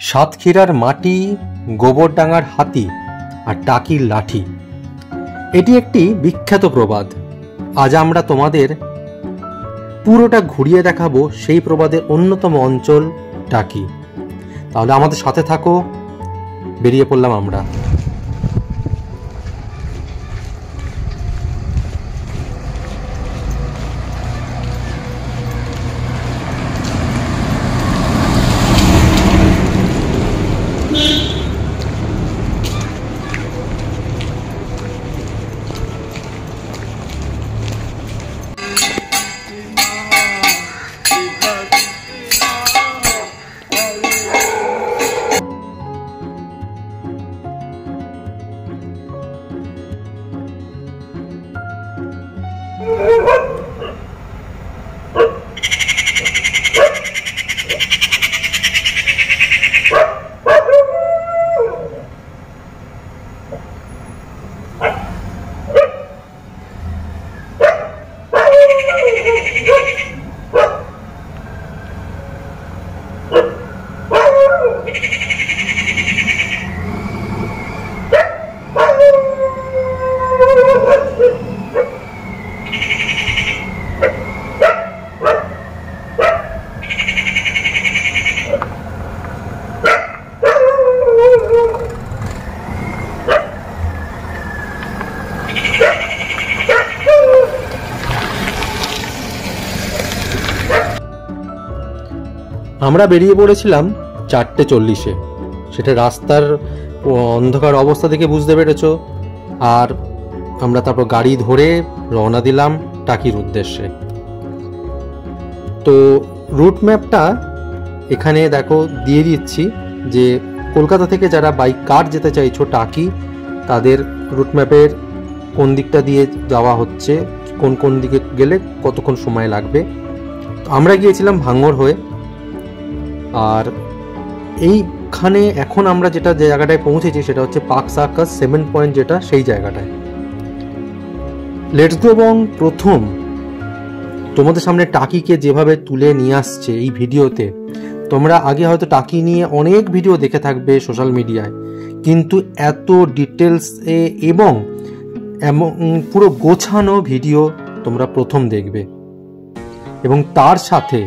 সাতক্ষীরার মাটি, গোবরডাঙ্গার হাতি আর টাকির লাঠি, এটি একটি বিখ্যাত প্রবাদ। আজ আমরা তোমাদের পুরোটা ঘুরিয়ে দেখাবো সেই প্রবাদের অন্যতম অঞ্চল টাকি। তাহলে আমাদের সাথে থাকো, বেরিয়ে পড়লাম আমরা। আমরা বেরিয়ে পড়েছিলাম 4:40-এ। সেটা রাস্তার অন্ধকার অবস্থা দেখে বুঝতে পেরেছ। আর আমরা তারপর গাড়ি ধরে রওনা দিলাম টাকির উদ্দেশ্যে। তো রুট ম্যাপটা এখানে দেখো দিয়ে দিচ্ছি, যে কলকাতা থেকে যারা বাইক কার যেতে চাইছো টাকি, তাদের রুট ম্যাপের কোন দিকটা দিয়ে যাওয়া হচ্ছে, কোন কোন দিকে গেলে কতক্ষণ সময় লাগবে। আমরা গিয়েছিলাম ভাঙড় হয়ে। আর এইখানে এখন আমরা যে জায়গাটায় পৌঁছেছি সেটা হচ্ছে পার্ক সার্কাস 7 পয়েন্ট, যেটা সেই জায়গাটায়। Let's go. এবং প্রথম তোমাদের সামনে টাকিকে যেভাবে তুলে নিয়ে আসছে এই ভিডিওতে, তোমরা আগে হয়তো টাকি নিয়ে অনেক ভিডিও দেখে থাকবে সোশ্যাল মিডিয়ায়, কিন্তু এত ডিটেলস এবং পুরো গোছানো ভিডিও তোমরা প্রথম দেখবে। এবং তার সাথে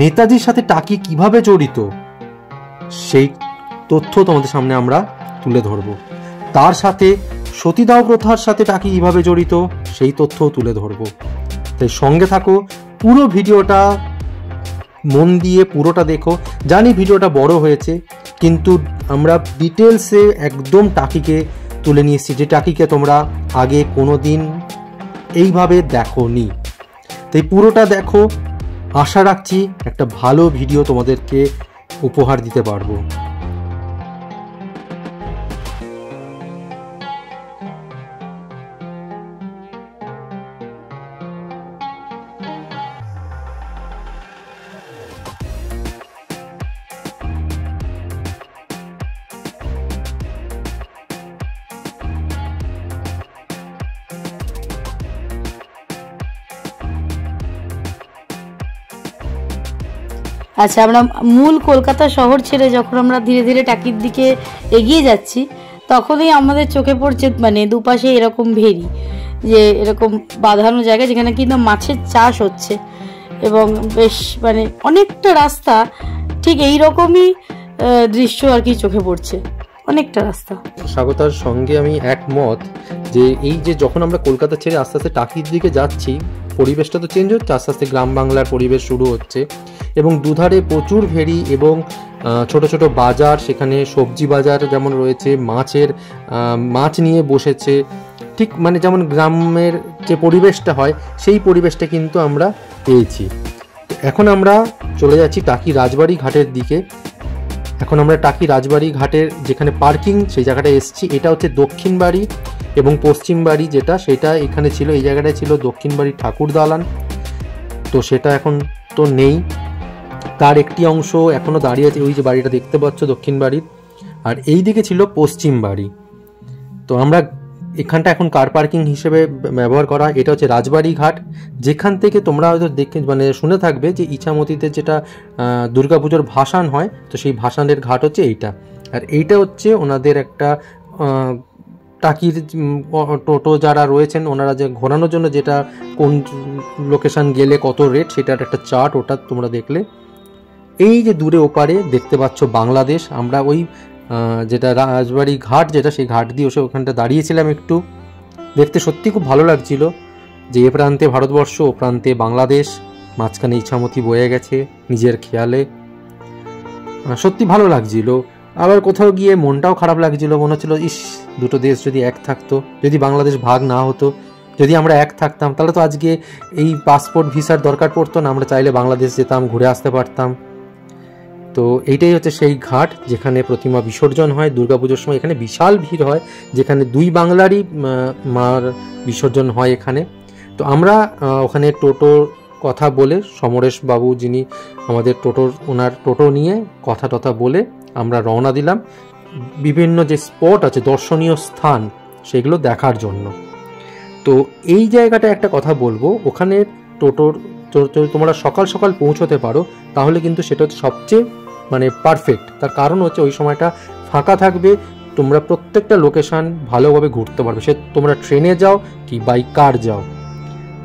নেতাজির সাথে টাকি কিভাবে জড়িত সেই তথ্য তোমাদের সামনে আমরা তুলে ধরব। তার সাথে সতীদাহ প্রথার সাথে টাকি কিভাবে জড়িত সেই তথ্যও তুলে ধরব। তাই সঙ্গে থাকো, পুরো ভিডিওটা মন দিয়ে পুরোটা দেখো। জানি ভিডিওটা বড় হয়েছে, কিন্তু আমরা ডিটেলসে একদম টাকিকে তুলে নিয়ে এসেছি, যে টাকিকে তোমরা আগে কোনো দিন এইভাবে দেখোনি। তাই পুরোটা দেখো। আশা রাখছি একটা ভালো ভিডিও তোমাদেরকে উপহার দিতে পারবো। আচ্ছা, আমরা মূল কলকাতা শহর ছেড়ে যখন আমরা ধীরে ধীরে টাকির দিকে এগিয়ে যাচ্ছি, তখনই আমাদের চোখে পড়ছে মানে দুপাশে এরকম ভেরি, যে এরকম বাঁধানো জায়গা যেখানে কিন্তু মাছের চাষ হচ্ছে। এবং বেশ মানে অনেকটা রাস্তা ঠিক এইরকমই দৃশ্য আর কি চোখে পড়ছে, অনেকটা রাস্তা। স্বাগতার সঙ্গে আমি একমত যে এই যে যখন আমরা কলকাতা ছেড়ে আস্তে আস্তে টাকির দিকে যাচ্ছি, পরিবেশটা তো চেঞ্জ হচ্ছে, আস্তে আস্তে গ্রাম বাংলার পরিবেশ শুরু হচ্ছে। এবং দুধারে প্রচুর ভেরি এবং ছোট ছোট বাজার, সেখানে সবজি বাজার যেমন রয়েছে, মাছ নিয়ে বসেছে, ঠিক মানে যেমন গ্রামের যে পরিবেশটা হয় সেই পরিবেশটা কিন্তু আমরা পেয়েছি। এখন আমরা চলে যাচ্ছি টাকি রাজবাড়ি ঘাটের দিকে। এখন আমরা টাকি রাজবাড়ি ঘাটের যেখানে পার্কিং সেই জায়গাটায় এসেছি। এটা হচ্ছে দক্ষিণ বাড়ি এবং পশ্চিম বাড়ি, যেটা সেটা এখানে ছিল, এই জায়গাটায় ছিল দক্ষিণ বাড়ির ঠাকুর দালান। তো সেটা এখন তো নেই, তার একটি অংশ এখনো দাঁড়িয়ে আছে, ওই যে বাড়িটা দেখতে পাচ্ছ দক্ষিণ বাড়ির। আর এই দিকে ছিল পশ্চিম বাড়ি। তো আমরা এখানটা এখন কার পার্কিং হিসেবে ব্যবহার করা হয়। এটা হচ্ছে রাজবাড়ি ঘাট, যেখান থেকে তোমরা হয়তো দেখে মানে শুনে থাকবে যে ইছামতিতে যেটা দুর্গাপুজোর ভাসান হয়, তো সেই ভাসানের ঘাট হচ্ছে এইটা। আর এইটা হচ্ছে ওনাদের একটা টাকির টোটো যারা রয়েছেন ওনারা যে ঘোরানোর জন্য যেটা কোন লোকেশন গেলে কত রেট সেটার একটা চার্ট, ওটা তোমরা দেখলে। এই যে দূরে ওপারে দেখতে পাচ্ছ বাংলাদেশ, আমরা ওই যেটা রাজবাড়ি ঘাট যেটা সেই ঘাট দিয়ে এসে ওখানটা দাঁড়িয়েছিলাম একটু, দেখতে সত্যি খুব ভালো লাগছিল যে এ প্রান্তে ভারতবর্ষ ও প্রান্তে বাংলাদেশ, মাঝখানে ইছামতি বয়ে গেছে নিজের খেয়ালে, সত্যি ভালো লাগছিল। আবার কোথাও গিয়ে মনটাও খারাপ লাগছিল, মনে হচ্ছিল ইস দুটো দেশ যদি এক থাকতো, যদি বাংলাদেশ ভাগ না হতো, যদি আমরা এক থাকতাম তাহলে তো আজকে এই পাসপোর্ট ভিসার দরকার পড়তো না, আমরা চাইলে বাংলাদেশ যেতাম, ঘুরে আসতে পারতাম। তো এইটাই হচ্ছে সেই ঘাট যেখানে প্রতিমা বিসর্জন হয় দুর্গাপুজোর সময়। এখানে বিশাল ভিড় হয়, যেখানে দুই বাংলারই মার বিসর্জন হয় এখানে। তো আমরা ওখানে টোটোর কথা বলে, সমরেশ বাবু যিনি আমাদের ওনার টোটো নিয়ে কথা টথা বলে আমরা রওনা দিলাম বিভিন্ন যে স্পট আছে দর্শনীয় স্থান সেগুলো দেখার জন্য। তো এই জায়গাটা একটা কথা বলবো, ওখানে টোটোর তোমরা সকাল সকাল পৌঁছতে পারো তাহলে কিন্তু সেটা হচ্ছে সবচেয়ে মানে পারফেক্ট। তার কারণ হচ্ছে ওই সময়টা ফাঁকা থাকবে, তোমরা প্রত্যেকটা লোকেশান ভালোভাবে ঘুরতে পারবে, সে তোমরা ট্রেনে যাও কি বাই কার যাও।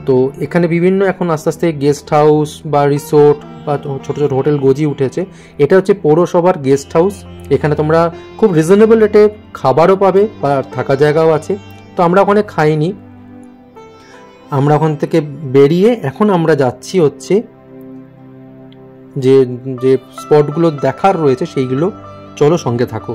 তো এখানে বিভিন্ন এখন আস্তে আস্তে গেস্ট হাউস বা রিসোর্ট বা ছোটো ছোটো হোটেল গজি উঠেছে। এটা হচ্ছে পৌরসভার গেস্ট হাউস, এখানে তোমরা খুব রিজনেবল রেটে খাবারও পাবে বা থাকা জায়গাও আছে। তো আমরা ওখানে খাইনি, আমরা ওখান থেকে বেরিয়ে এখন আমরা যাচ্ছি হচ্ছে যে যে স্পটগুলো দেখার রয়েছে সেইগুলো, চলো সঙ্গে থাকো।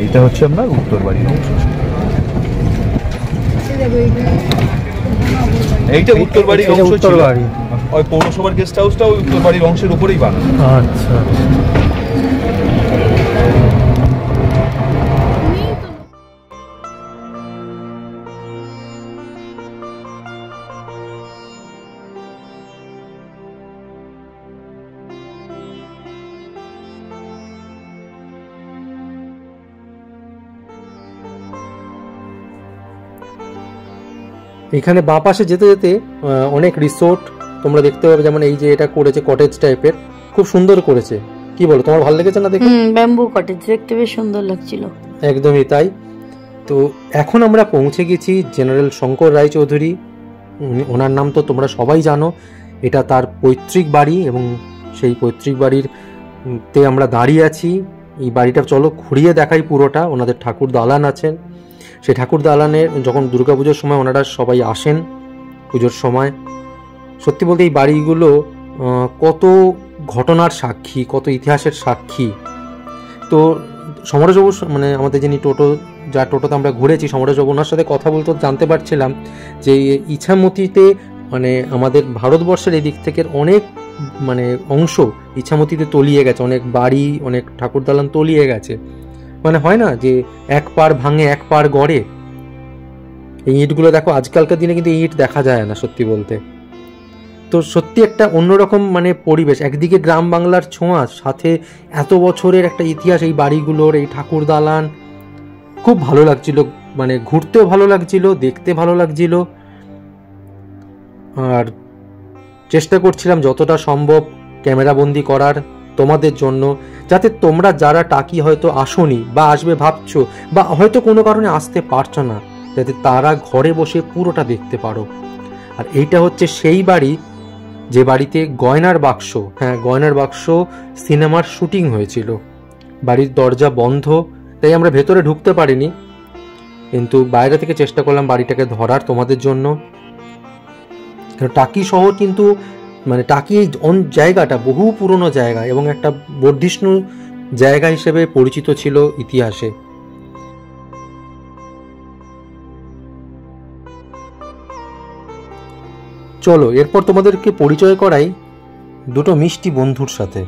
এইটা হচ্ছে আপনার উত্তর বাড়ির অংশ, এইটা উত্তর বাড়ির অংশ ছিল। ওই পৌরসভার গেস্ট হাউসটা ওই উত্তর বাড়ির অংশের উপরেই বানানো। আচ্ছা, এখানে বাঁ পাশে যেতে যেতে অনেক রিসোর্ট তোমরা দেখতে পাবে, যেমন এই যে এটা করেছে কটেজ টাইপের, খুব সুন্দর করেছে। কি বলো, তোমার ভালো লেগেছে না দেখে? ব্যাম্বু কটেজ দেখতে বেশ সুন্দর লাগছিল। একদমই তাই। তো এখন আমরা পৌঁছে গেছি জেনারেল শঙ্কর রায়চৌধুরী, ওনার নাম তো তোমরা সবাই জানো, এটা তার পৈতৃক বাড়ি এবং সেই পৈতৃক বাড়িতে আমরা দাঁড়িয়ে আছি। এই বাড়িটা চলো ঘুরিয়ে দেখাই পুরোটা। ওনাদের ঠাকুর দালান আছেন, সেই ঠাকুর দালানে যখন দুর্গাপুজোর সময় ওনারা সবাই আসেন পুজোর সময়। সত্যি বলতে এই বাড়িগুলো কত ঘটনার সাক্ষী, কত ইতিহাসের সাক্ষী। তো সমরেশবাবু মানে আমাদের যিনি যার টোটোতে আমরা ঘুরেছি, সমরেশবাবু, ওনার সাথে কথা বলতে জানতে পারছিলাম যে ইছামতিতে মানে আমাদের ভারতবর্ষের এই দিক থেকে অনেক মানে অংশ ইছামতিতে তলিয়ে গেছে, অনেক বাড়ি অনেক ঠাকুর দালান তলিয়ে গেছে। মানে হয় না যে এক পার ভাঙে এক পার গড়ে, এই ইটগুলো দেখো আজকালকার দিনে কিন্তু এই ইট দেখা যায় না সত্যি বলতে। তো সত্যি একটা অন্যরকম মানে পরিবেশ, একদিকে গ্রাম বাংলার ছোঁয়া, সাথে এত বছরের একটা ইতিহাস, এই বাড়িগুলোর এই ঠাকুর দালান, খুব ভালো লাগছিল। মানে ঘুরতেও ভালো লাগছিল, দেখতে ভালো লাগছিল, আর চেষ্টা করছিলাম যতটা সম্ভব ক্যামেরাবন্দি করার তোমাদের জন্য, যাতে তোমরা যারা টাকি হয়তো আসোনি বা আসবে ভাবছো বা হয়তো কোনো কারণে আসতে পারছো না, যাতে তারা ঘরে বসে পুরোটা দেখতে পারো। আর এইটা হচ্ছে সেই বাড়ি যে বাড়িতে গয়নার বাক্স, হ্যাঁ গয়নার বাক্স সিনেমার শুটিং হয়েছিল। বাড়ির দরজা বন্ধ, তাই আমরা ভেতরে ঢুকতে পারিনি, কিন্তু বাইরে থেকে চেষ্টা করলাম বাড়িটাকে ধরার তোমাদের জন্য। টাকি শহর কিন্তু মানে টাকি জায়গাটা বহু পুরনো জায়গা এবং একটা বর্ধিষ্ণু জায়গা হিসেবে পরিচিত ছিল ইতিহাসে। চলো এরপর তোমাদেরকে পরিচয় করাই দুটো মিষ্টি বন্ধুর সাথে।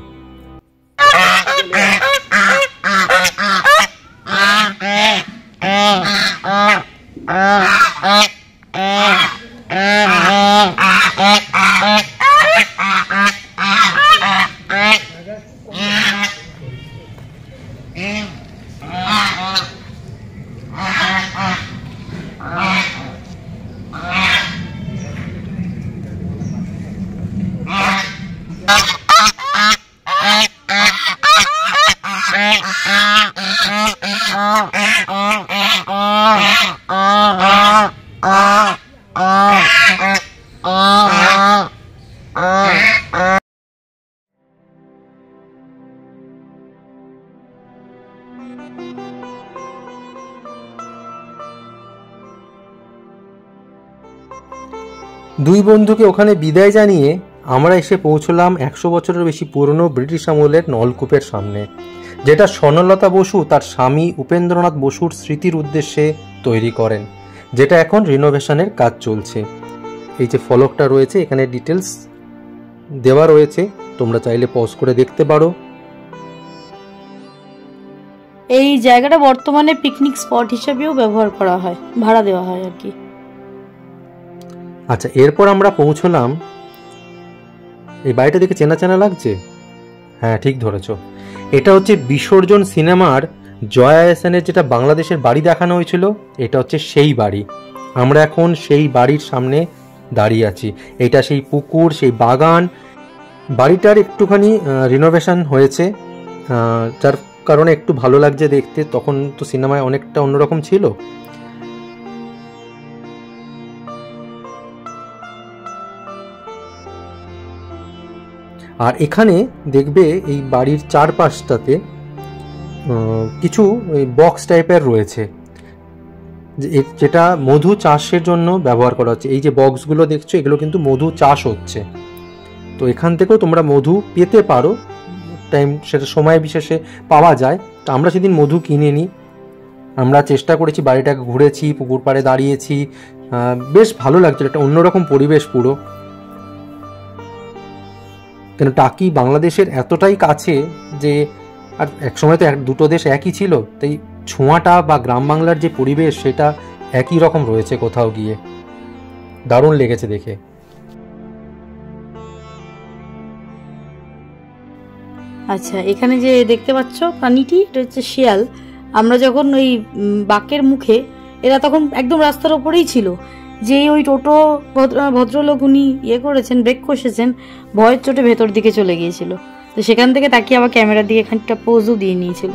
দুই বন্ধুকে ওখানে বিদায় জানিয়ে আমরা এসে পৌঁছলাম 100 বছরের বেশি পুরনো ব্রিটিশ আমলের নলকূপের সামনে, যেটা স্বর্ণলতা বসু তার স্বামী উপেন্দ্রনাথ বসুর স্মৃতির উদ্দেশ্যে তৈরি করেন, যেটা এখন রিনোভেশনের কাজ চলছে। এই যে ফলকটা রয়েছে এখানে ডিটেলস দেওয়া রয়েছে, তোমরা চাইলে পজ করে দেখতে পারো। এই জায়গাটা বর্তমানে পিকনিক স্পট হিসেবেও ব্যবহার করা হয়, ভাড়া দেওয়া হয় আর কি। আচ্ছা, এরপর আমরা পৌঁছলাম, এই বাড়িটা দেখে চেনা চেনা লাগছে? হ্যাঁ, ঠিক ধরেছ, এটা হচ্ছে বিসর্জন সিনেমার জয়া এহসানের যেটা বাংলাদেশের বাড়ি দেখানো হয়েছিল, এটা হচ্ছে সেই বাড়ি। আমরা এখন সেই বাড়ির সামনে দাঁড়িয়ে আছি। এটা সেই পুকুর, সেই বাগান। বাড়িটার একটুখানি রিনোভেশন হয়েছে, যার কারণে একটু ভালো লাগছে দেখতে। তখন তো সিনেমায় অনেকটা অন্যরকম ছিল। আর এখানে দেখবে এই বাড়ির চারপাশটাতে কিছু বক্স টাইপের রয়েছে, যেটা মধু চাষের জন্য ব্যবহার করা হচ্ছে। এই যে বক্সগুলো দেখছো, এগুলো কিন্তু মধু চাষ হচ্ছে। তো এখান থেকেও তোমরা মধু পেতে পারো, টাইম সেটা সময় বিশেষে পাওয়া যায়। তো আমরা সেদিন মধু কিনে নিই। আমরা চেষ্টা করেছি, বাড়িটাকে ঘুরেছি, পুকুর পাড়ে দাঁড়িয়েছি, বেশ ভালো লাগছিল, একটা অন্যরকম পরিবেশ পুরো। কেন টাকি বাংলাদেশের এতটাই কাছে যে, আর একসময় তো দুটো দেশ একই ছিল, তাই ছোঁয়াটা বা গ্রাম বাংলার যে পরিবেশ সেটা একই রকম রয়েছে কোথাও গিয়ে। দারুণ লেগেছে দেখে। আচ্ছা, এখানে যে দেখতে পাচ্ছ প্রাণীটি, এটা হচ্ছে শিয়াল। আমরা যখন ওই বাঁকের মুখে, এরা তখন একদম রাস্তার ওপরেই ছিল, যেই ওই টোটো ভদ্রলোক উনি করেছেন, ব্রেক কষেছেন, ভয়ের চোটে ভেতর দিকে চলে গিয়েছিল। তো সেখান থেকে তাকিয়ে আবার ক্যামেরার দিকে এখানটা পোজও দিয়ে নিয়েছিল।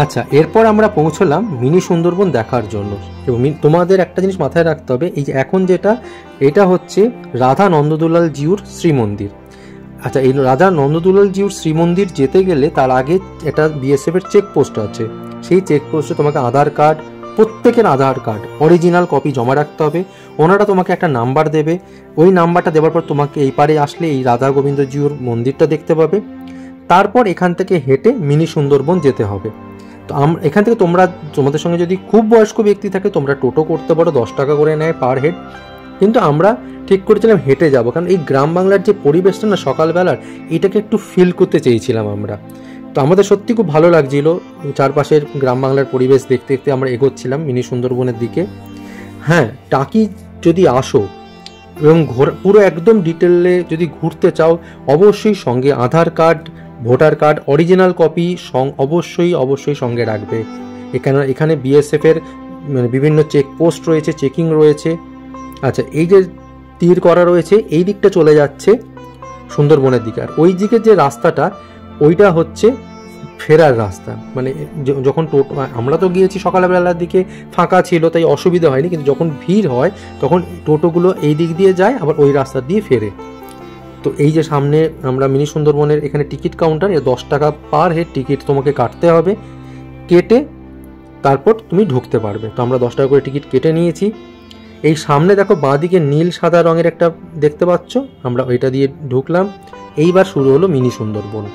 আচ্ছা, এরপর আমরা পৌঁছলাম মিনি সুন্দরবন দেখার জন্য। এবং তোমাদের একটা জিনিস মাথায় রাখতে হবে, এই যে এখন যেটা, এটা হচ্ছে রাধা নন্দদুলাল জিউর শ্রীমন্দির। আচ্ছা, এই রাধা নন্দদুলাল জিউর শ্রীমন্দির যেতে গেলে তার আগে এটা বিএসএফ এর চেকপোস্ট আছে। সেই চেকপোস্টে তোমাকে আধার কার্ড, প্রত্যেকের আধার কার্ড অরিজিনাল কপি জমা রাখতে হবে। ওনারা তোমাকে একটা নাম্বার দেবে, ওই নাম্বারটা দেওয়ার পর তোমাকে এই পারে আসলে এই রাধা গোবিন্দ জিউর মন্দিরটা দেখতে পাবে। তারপর এখান থেকে হেঁটে মিনি সুন্দরবন যেতে হবে। তো এখান থেকে তোমাদের সঙ্গে যদি খুব বয়স্ক ব্যক্তি থাকে, তোমরা টোটো করতে পারো, 10 টাকা করে নেয় পার হেড। কিন্তু আমরা ঠিক করেছিলাম হেঁটে যাব, কারণ এই গ্রাম বাংলার যে পরিবেশটা না সকালবেলার, এটাকে একটু ফিল করতে চেয়েছিলাম আমরা। তো আমাদের সত্যি খুব ভালো লাগছিল চারপাশের গ্রাম বাংলার পরিবেশ দেখতে দেখতে আমরা এগোচ্ছিলাম মিনি সুন্দরবনের দিকে। হ্যাঁ, টাকি যদি আসো এবং পুরো একদম ডিটেলে যদি ঘুরতে চাও, অবশ্যই সঙ্গে Aadhaar card, voter card, original copy অবশ্যই সঙ্গে রাখবে। এখানে বিএসএফ এর মানে বিভিন্ন চেকপোস্ট রয়েছে, চেকিং রয়েছে। আচ্ছা, এই যে তীর করা রয়েছে, এই দিকটা চলে যাচ্ছে সুন্দরবনের দিকে। আর ওই দিকের যে রাস্তাটা, ওইটা হচ্ছে ফেরার রাস্তা। মানে যখন টোটো, আমরা তো গিয়েছি সকালবেলার দিকে, ফাঁকা ছিল তাই অসুবিধা হয়নি, কিন্তু যখন ভিড় হয় তখন টোটোগুলো এই দিক দিয়ে যায়, আবার ওই রাস্তা দিয়ে ফেরে। তো এই যে সামনে আমরা মিনি সুন্দরবনের এখানে টিকিট কাউন্টার, 10 টাকা পার হেড টিকিট তোমাকে কাটতে হবে, কেটে তারপর তুমি ঢুকতে পারবে। তো আমরা 10 টাকা করে টিকিট কেটে নিয়েছি। এই সামনে দেখো বাঁদিকে নীল সাদা রঙের একটা দেখতে পাচ্ছ, আমরা ওইটা দিয়ে ঢুকলাম। এইবার শুরু হলো মিনি সুন্দরবন।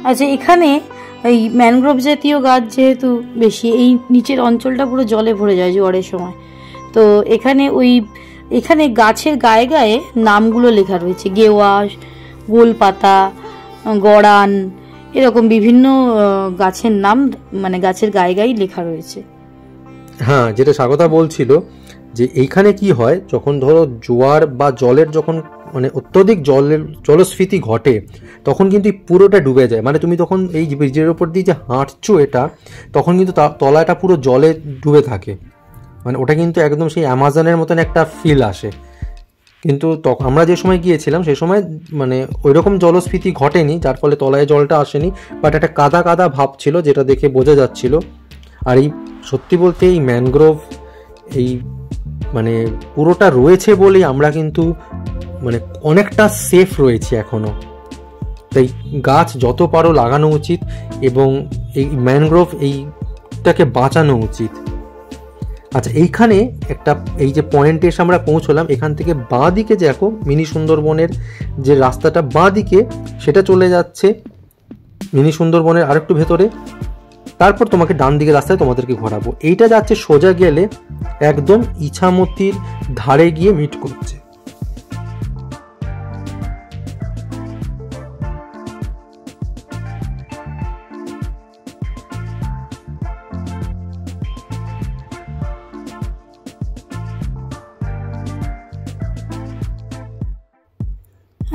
আচ্ছা, এখানে এই ম্যানগ্রোভ জাতীয় গাছ যেহেতু বেশি, এই নিচের অঞ্চলটা পুরো জলে ভরে যায় জোয়ারের সময়। তো এখানে গাছের গায়ে গায়ে নামগুলো লেখা রয়েছে, গেওয়া, গোলপাতা, গড়ান, এরকম বিভিন্ন গাছের নাম মানে গাছের গায়ে গায়ে লেখা রয়েছে। হ্যাঁ, যেটা স্বাগতা বলছিল যে এইখানে কি হয়, যখন ধরো জোয়ার বা জলের যখন মানে অত্যধিক জলস্ফীতি ঘটে, তখন কিন্তু পুরোটা ডুবে যায়। মানে তুমি তখন এই ব্রিজের ওপর দিয়ে যে হাঁটছো এটা, তখন কিন্তু তলাটা পুরো জলে ডুবে থাকে। মানে ওটা কিন্তু একদম সেই অ্যামাজনের মতন একটা ফিল আসে। কিন্তু তখন আমরা যে সময় গিয়েছিলাম সেই সময় মানে ওইরকম জলস্ফীতি ঘটেনি, যার ফলে তলায় জলটা আসেনি, বাট একটা কাদা কাদা ভাব ছিল যেটা দেখে বোঝা যাচ্ছিল। আর এই সত্যি বলতে এই ম্যানগ্রোভ এই মানে পুরোটা রয়েছে বলেই আমরা কিন্তু মানে অনেকটা সেফ রয়েছে এখনো। তাই গাছ যত পারো লাগানো উচিত এবং এই ম্যানগ্রোভ এইটাকে বাঁচানো উচিত। আচ্ছা, এইখানে একটা এই যে পয়েন্টে এসে আমরা পৌঁছলাম, এখান থেকে বাঁ দিকে যে দেখো মিনি সুন্দরবনের যে রাস্তাটা বাঁ দিকে, সেটা চলে যাচ্ছে মিনি সুন্দরবনের আরেকটু ভেতরে। তারপর তোমাকে ডান দিকে রাস্তায় তোমাদেরকে ঘোরাবো। এইটা যাচ্ছে সোজা গেলে একদম ইছামতির ধারে গিয়ে মিট করছে।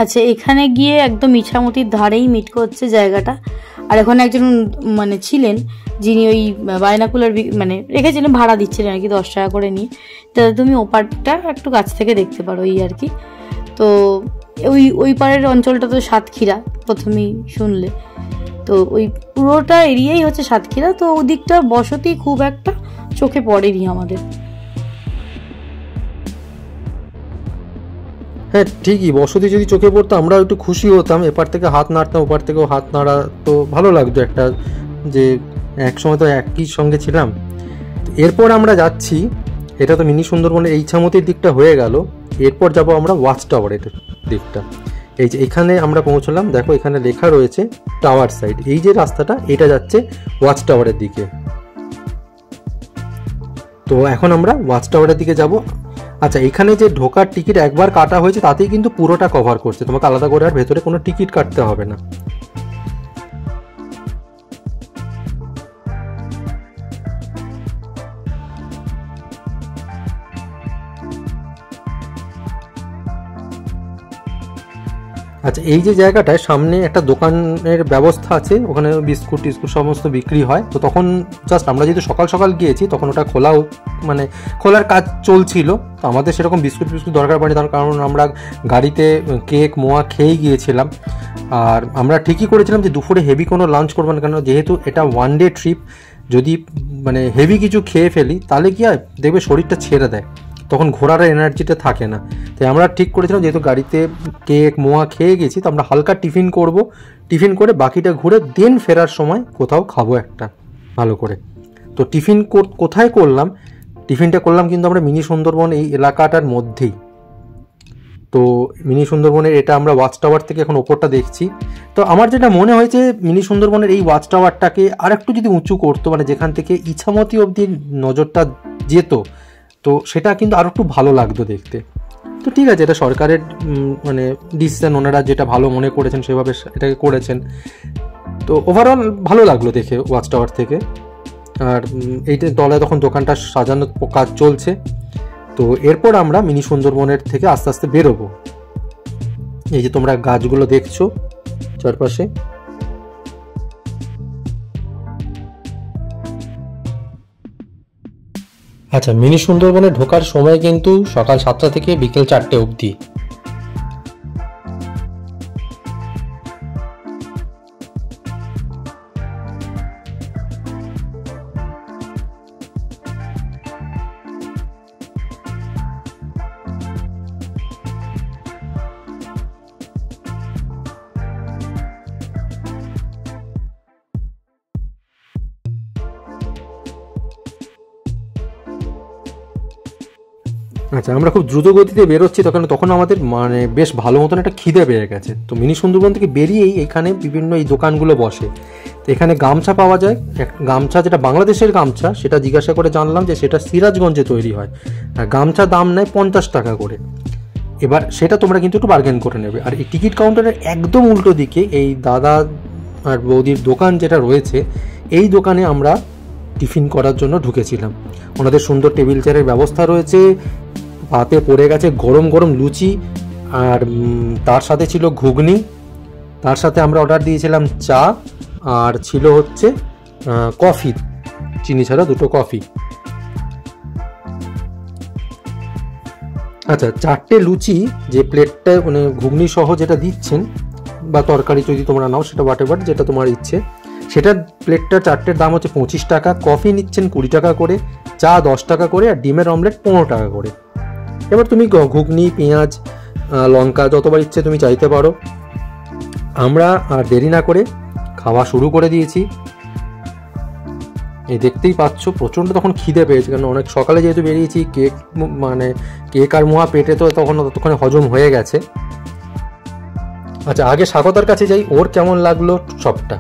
আচ্ছা, এখানে গিয়ে একদম ইছামতির ধারেই মিট করছে জায়গাটা। আর ওখানে একজন মানে ছিলেন যিনি ওই বাইনাকুলার মানে রেখেছিলেন, ভাড়া দিচ্ছিলেন আর কি 10 টাকা করে নিয়ে। তো তুমি ওপারটা একটু কাছ থেকে দেখতে পারো এই আর কি। তো ওই পাড়ের অঞ্চলটা তো সাতক্ষীরা প্রথমেই শুনলে, তো ওই পুরোটা এরিয়াই হচ্ছে সাতক্ষীরা। তো ওদিকটা বসতি খুব একটা চোখে পড়েনি আমাদের। হ্যাঁ ঠিকই, বসতি যদি চোখে পড়তো আমরা একটু খুশি হতাম, এপার থেকে হাত নাড়তাম ওপার থেকেও হাত নাড়া, তো ভালো লাগতো একটা, যে একসময় তো একই সঙ্গে ছিলাম। এরপর আমরা যাচ্ছি, এটা তো মিনি সুন্দরবনের এই ইছামতির দিকটা হয়ে গেল, এরপর যাব আমরা ওয়াচ টাওয়ারের দিকটা। এই যে এখানে আমরা পৌঁছলাম, দেখো এখানে লেখা রয়েছে টাওয়ার সাইড। এই যে রাস্তাটা এটা যাচ্ছে ওয়াচ টাওয়ারের দিকে। তো এখন আমরা ওয়াচ টাওয়ারের দিকে যাব। আচ্ছা, এখানে যে ঢোকার টিকিট একবার কাটা হয়েছে তাতেই কিন্তু পুরোটা কভার করছে, তোমাকে আলাদা করে আর ভেতরে কোনো টিকিট কাটতে হবে না। আচ্ছা, এই যে জায়গাটায় সামনে একটা দোকানের ব্যবস্থা আছে, ওখানে বিস্কুট টিস্কুট সমস্ত বিক্রি হয়। তো তখন জাস্ট আমরা যেহেতু সকাল সকাল গিয়েছি তখন ওটা মানে খোলার কাজ চলছিল, তো আমাদের সেরকম বিস্কুট দরকার পড়েনি, তার কারণ আমরা গাড়িতে কেক মোয়া খেয়েই গিয়েছিলাম। আর আমরা ঠিকই করেছিলাম যে দুপুরে হেভি কোনো লাঞ্চ করবো না, কেন যেহেতু এটা 1 ডে ট্রিপ। যদি মানে হেভি কিছু খেয়ে ফেলি তাহলে কি হয়, দেখবে শরীরটা ছেড়ে দেয়, তখন ঘোরার এনার্জিটা থাকে না। তাই আমরা ঠিক করেছিলাম যেহেতু গাড়িতে কেক মোয়া খেয়ে গেছি, তো আমরা হালকা টিফিন করব, টিফিন করে বাকিটা ঘুরে দেন ফেরার সময় কোথাও খাবো একটা ভালো করে। তো টিফিন কোথায় করলাম, টিফিনটা করলাম কিন্তু আমরা মিনি সুন্দরবন এই এলাকাটার মধ্যেই। তো মিনি সুন্দরবনের এটা আমরা ওয়াচ টাওয়ার থেকে এখন ওপরটা দেখছি। তো আমার যেটা মনে হয়েছে মিনি সুন্দরবনের এই ওয়াচ টাওয়ারটাকে আর একটু যদি উঁচু করতো, মানে যেখান থেকে ইছামতি অবধি নজরটা যেত, তো সেটা কিন্তু আরও একটু ভালো লাগতো দেখতে। তো ঠিক আছে, এটা সরকারের মানে ডিসিশন, ওনারা যেটা ভালো মনে করেছেন সেভাবে এটাকে করেছেন। তো ওভারঅল ভালো লাগলো দেখে ওয়াচ টাওয়ার থেকে। আর এইটা তলায় তখন দোকানটা সাজানোর কাজ চলছে। তো এরপর আমরা মিনি সুন্দরবনের থেকে আস্তে আস্তে বেরোবো। এই যে তোমরা গাছগুলো দেখছো চারপাশে, আচ্ছা মিনি সুন্দরবনে ঢোকার সময় কিন্তু সকাল 7টা থেকে বিকেল 4টে অবধি। আচ্ছা, আমরা খুব দ্রুত গতিতে বেরোচ্ছি, তখন আমাদের মানে বেশ ভালো মতন একটা খিদে পেয়ে গেছে। তো মিনি সুন্দরবন থেকে বেরিয়েই এখানে বিভিন্ন এই দোকানগুলো বসে। তো এখানে গামছা পাওয়া যায়, গামছা যেটা বাংলাদেশের গামছা সেটা জিজ্ঞাসা করে জানলাম যে সেটা সিরাজগঞ্জে তৈরি হয়, আর গামছা দাম নেয় 50 টাকা করে। এবার সেটা তোমরা কিন্তু একটু বার্গেন করে নেবে। আর এই টিকিট কাউন্টারের একদম উল্টো দিকে এই দাদা আর বৌদির দোকান যেটা রয়েছে, এই দোকানে আমরা টিফিন করার জন্য ঢুকেছিলাম। ওনাদের সুন্দর টেবিল চেয়ারের ব্যবস্থা রয়েছে, পাতে পড়ে গেছে গরম গরম লুচি, আর তার সাথে ছিল ঘুগনি, তার সাথে আমরা অর্ডার দিয়েছিলাম চা, আর ছিল হচ্ছে কফি, চিনি ছাড়া 2টো কফি। আচ্ছা, 4টে লুচি যে প্লেটটা মানে ঘুগনি সহ যেটা দিচ্ছেন, বা তরকারি যদি তোমরা নাও সেটা হোয়াটএভার যেটা তোমার ইচ্ছে, সেটার প্লেটটা 4টের দাম হচ্ছে 25 টাকা। কফি নিচ্ছেন 20 টাকা করে, চা 10 টাকা করে, আর ডিমের অমলেট 15 টাকা করে। এবার তুমি ঘুগনি, পেঁয়াজ, লঙ্কা যতবার ইচ্ছে তুমি চাইতে পারো। আমরা আর দেরি না করে খাওয়া শুরু করে দিয়েছি। এই দেখতেই পাচ্ছ প্রচণ্ড তখন খিদে পেয়েছে, কারণ অনেক সকালে যেহেতু বেরিয়েছি, কেক আর মোয়া পেটে তো ততক্ষণে হজম হয়ে গেছে। আচ্ছা, আগে স্বাগতার কাছে যাই, ওর কেমন লাগলো সবটা।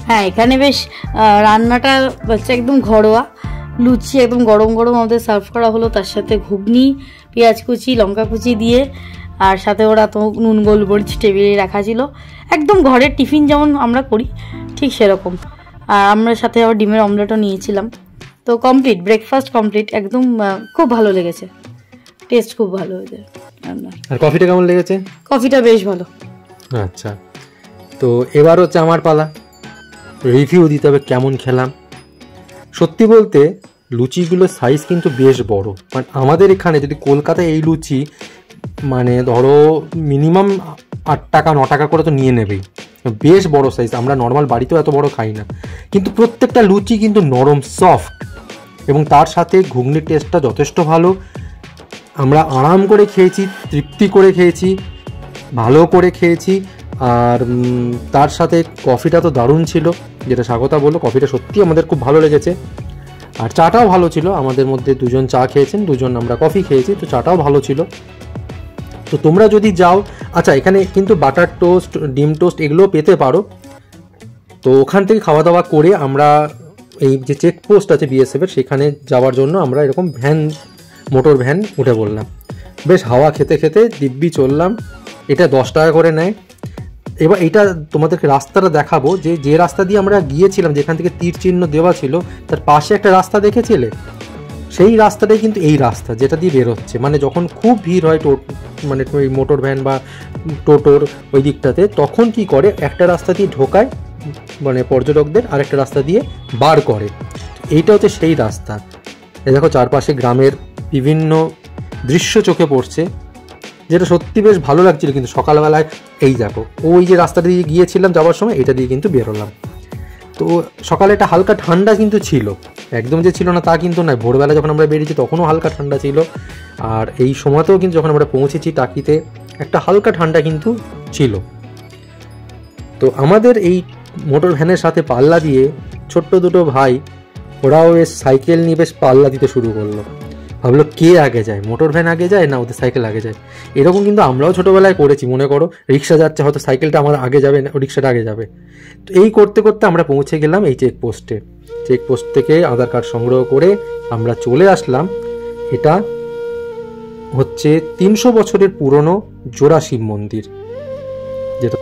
হ্যাঁ, এখানে বেশ রান্নাটা হচ্ছে একদম ঘরোয়া, লুচি একদম গরম গরম আমাদের সার্ভ করা হলো, তার সাথে ঘুগনি, পেঁয়াজ কুচি, লঙ্কা কুচি দিয়ে, আর সাথে ওরা তো নুন গোলমরিচ টেবিলে রাখা ছিল, একদম ঘরের টিফিন যেমন আমরা করি ঠিক সেরকম। আর আমরা সাথে আবার ডিমের অমলেটও নিয়েছিলাম। তো কমপ্লিট, ব্রেকফাস্ট কমপ্লিট, একদম খুব ভালো লেগেছে, টেস্ট খুব ভালো হয়েছে। আর কফিটা কেমন লেগেছে? কফিটা বেশ ভালো। আচ্ছা, তো এবার হচ্ছে আমার পালা, রিভিউ দিতে হবে কেমন খেলাম। সত্যি বলতে লুচিগুলোর সাইজ কিন্তু বেশ বড়, মানে আমাদের এখানে যদি কলকাতায় এই লুচি মানে ধরো মিনিমাম 8 টাকা 9 টাকা করে তো নিয়ে নেবেই, বেশ বড় সাইজ। আমরা নর্মাল বাড়িতেও এত বড় খাই না, কিন্তু প্রত্যেকটা লুচি কিন্তু নরম সফট, এবং তার সাথে ঘুগনির টেস্টটা যথেষ্ট ভালো। আমরা আরাম করে খেয়েছি, তৃপ্তি করে খেয়েছি, ভালো করে খেয়েছি। আর তার সাথে কফিটা তো দারুণ ছিল, যেটা স্বাগতা বললো, কফিটা সত্যি আমাদের খুব ভালো লেগেছে। আর চাটাও ভালো ছিল, আমাদের মধ্যে 2জন চা খেয়েছেন, 2জন আমরা কফি খেয়েছি, তো চাটাও ভালো ছিল। তো তোমরা যদি যাও, আচ্ছা এখানে কিন্তু বাটার টোস্ট, ডিম টোস্ট এগুলোও পেতে পারো। তো ওখান থেকে খাওয়া দাওয়া করে আমরা এই যে চেকপোস্ট আছে বিএসএফের, সেখানে যাওয়ার জন্য আমরা এরকম মোটর ভ্যান উঠে পড়লাম। বেশ হাওয়া খেতে খেতে দিব্যি চললাম। এটা 10 টাকা করে নেয়। এবার এটা তোমাদেরকে রাস্তাটা দেখাবো, যে রাস্তা দিয়ে আমরা গিয়েছিলাম, যেখান থেকে তীর চিহ্ন দেওয়া ছিল, তার পাশে একটা রাস্তা দেখেছিলে, সেই রাস্তাটাই কিন্তু এই রাস্তা যেটা দিয়ে বেরোচ্ছে। মানে যখন খুব ভিড় হয় মানে ওই মোটর ভ্যান বা টোটোর ওই দিকটাতে, তখন কি করে, একটা রাস্তা দিয়ে ঢোকায় মানে পর্যটকদের, আর একটা রাস্তা দিয়ে বার করে। এইটা হচ্ছে সেই রাস্তা। এই দেখো চারপাশে গ্রামের বিভিন্ন দৃশ্য চোখে পড়ছে, যেটা সত্যি বেশ ভালো লাগছিল। কিন্তু সকালবেলায় এই দেখো, ওই যে রাস্তাটা দিয়ে গিয়েছিলাম যাওয়ার সময়, এটা দিয়ে কিন্তু বেরোলাম। তো সকালে একটা হালকা ঠান্ডা কিন্তু ছিল, একদম যে ছিল না তা কিন্তু নয়। ভোরবেলা যখন আমরা বেরিয়েছি তখনও হালকা ঠান্ডা ছিল, আর এই সময়তেও কিন্তু যখন আমরা পৌঁছেছি টাকিতে, একটা হালকা ঠান্ডা কিন্তু ছিল। তো আমাদের এই মোটর ভ্যানের সাথে পাল্লা দিয়ে ছোট্ট 2টো ভাই, ওরাও বেশ সাইকেল নিয়ে বেশ পাল্লা দিতে শুরু করলো। ভাবলো কে আগে যায়, মোটর ভ্যান আগে যায় না ওদের সাইকেল আগে যায়। এরকম কিন্তু আমরাও ছোটোবেলায় করেছি। মনে করো রিক্সা যাচ্ছে, হয়তো সাইকেলটা আমার আগে যাবে না, রিক্সাটা আগে যাবে। তো এই করতে করতে আমরা পৌঁছে গেলাম এই চেকপোস্টে। চেকপোস্ট থেকে আধার কার্ড সংগ্রহ করে আমরা চলে আসলাম। এটা হচ্ছে 300 বছরের পুরনো জোড়া শিব মন্দির, যেটা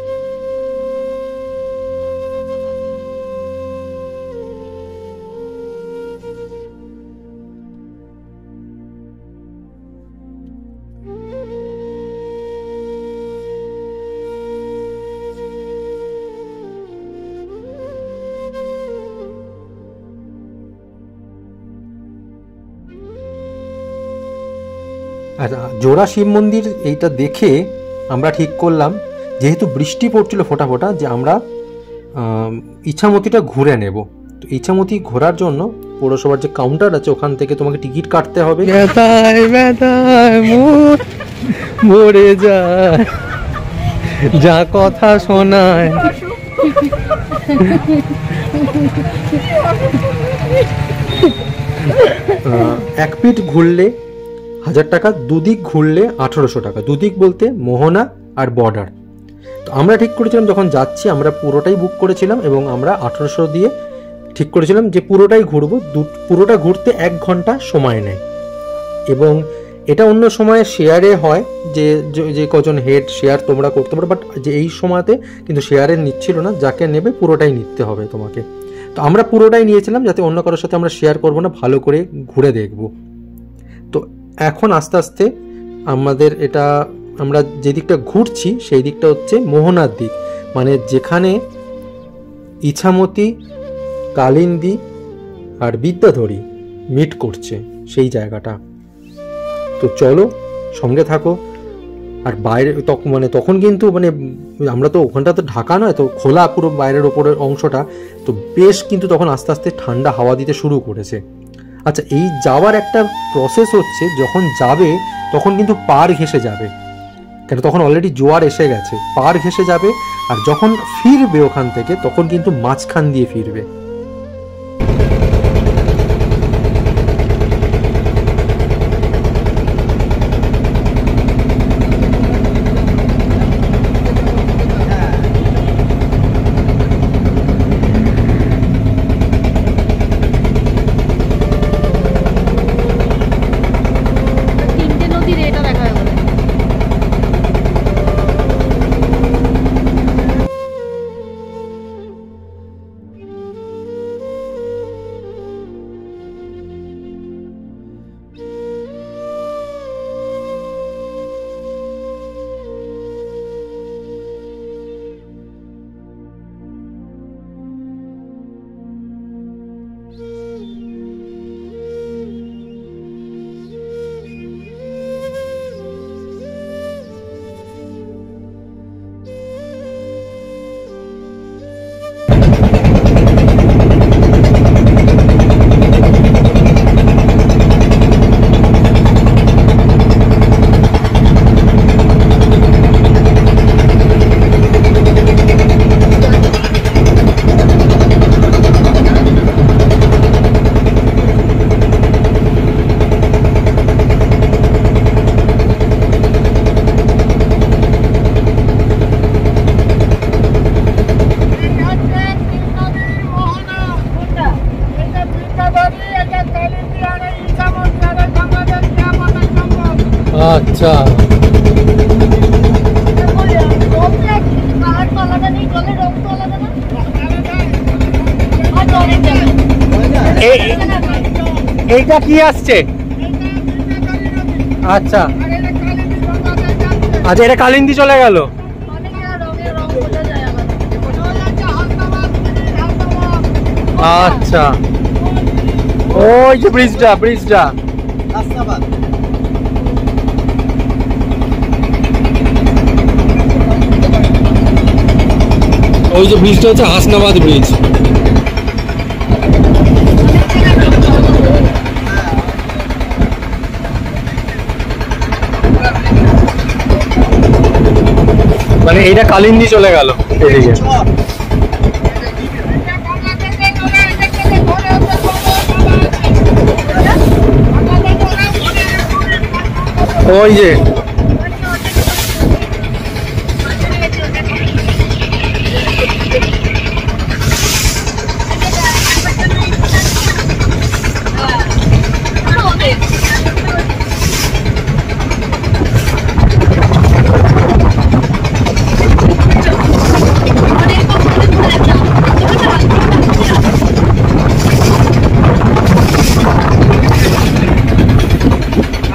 আর জোড়া শিব মন্দির। এইটা দেখে আমরা ঠিক করলাম, যেহেতু বৃষ্টি পড়ছিল ফোঁটা ফোঁটা, যে আমরা ইছামতিটা ঘুরে নেব। তো ইছামতি ঘোরার জন্য পৌরসভার যে কাউন্টার আছে, ওখান থেকে তোমাকে টিকিট কাটতে হবে। মরে যায় যা কথা শোনায়, এক পিঠ ঘুরলে 1000 টাকা, দুদিক ঘুরলে 1800 টাকা। দুদিক বলতে মোহনা আর বর্ডার। তো আমরা ঠিক করেছিলাম যখন যাচ্ছি আমরা পুরোটাই বুক করেছিলাম এবং আমরা 1800 দিয়ে ঠিক করেছিলাম যে পুরোটাই ঘুরবো। পুরোটা ঘুরতে 1 ঘন্টা সময় নেয় এবং এটা অন্য সময়ে শেয়ারে হয়, যে যে কজন হেড শেয়ার তোমরা করতে পারো, বাট যে এই সময়তে কিন্তু শেয়ারে নিচ্ছিল না, যাকে নেবে পুরোটাই নিতে হবে তোমাকে। তো আমরা পুরোটাই নিয়েছিলাম যাতে অন্য কারোর সাথে আমরা শেয়ার করবো না, ভালো করে ঘুরে দেখব। তো এখন আস্তে আস্তে আমাদের এটা আমরা যে দিকটা ঘুরছি সেই দিকটা হচ্ছে মোহনার দিক, মানে যেখানে ইছামতি, কালিন্দী আর বিদ্যাধরী মিট করছে সেই জায়গাটা। তো চলো সঙ্গে থাকো। আর বাইরে তখন কিন্তু আমরা তো ওখানটা তো ঢাকা নয়, তো খোলা পুরো বাইরের ওপরের অংশটা, তো বেশ কিন্তু তখন আস্তে আস্তে ঠান্ডা হাওয়া দিতে শুরু করেছে। আচ্ছা, এই যাওয়ার একটা প্রসেস হচ্ছে, যখন যাবে তখন কিন্তু পার ঘেঁষে যাবে, কেন তখন অলরেডি জোয়ার এসে গেছে, পার ঘেঁষে যাবে। আর যখন ফিরবে ওখান থেকে তখন কিন্তু মাঝখান দিয়ে ফিরবে। আচ্ছা, এইটা কি আসছে? আচ্ছা আচ্ছা, এটা কালিন্দী চলে গেল। আচ্ছা, ওই যে ব্রিজটা ওই যে ব্রিজটা হচ্ছে হাসনাবাদ ব্রিজ। মানে এইটা কালিন্দী চলে গেল এদিকে। ওই যে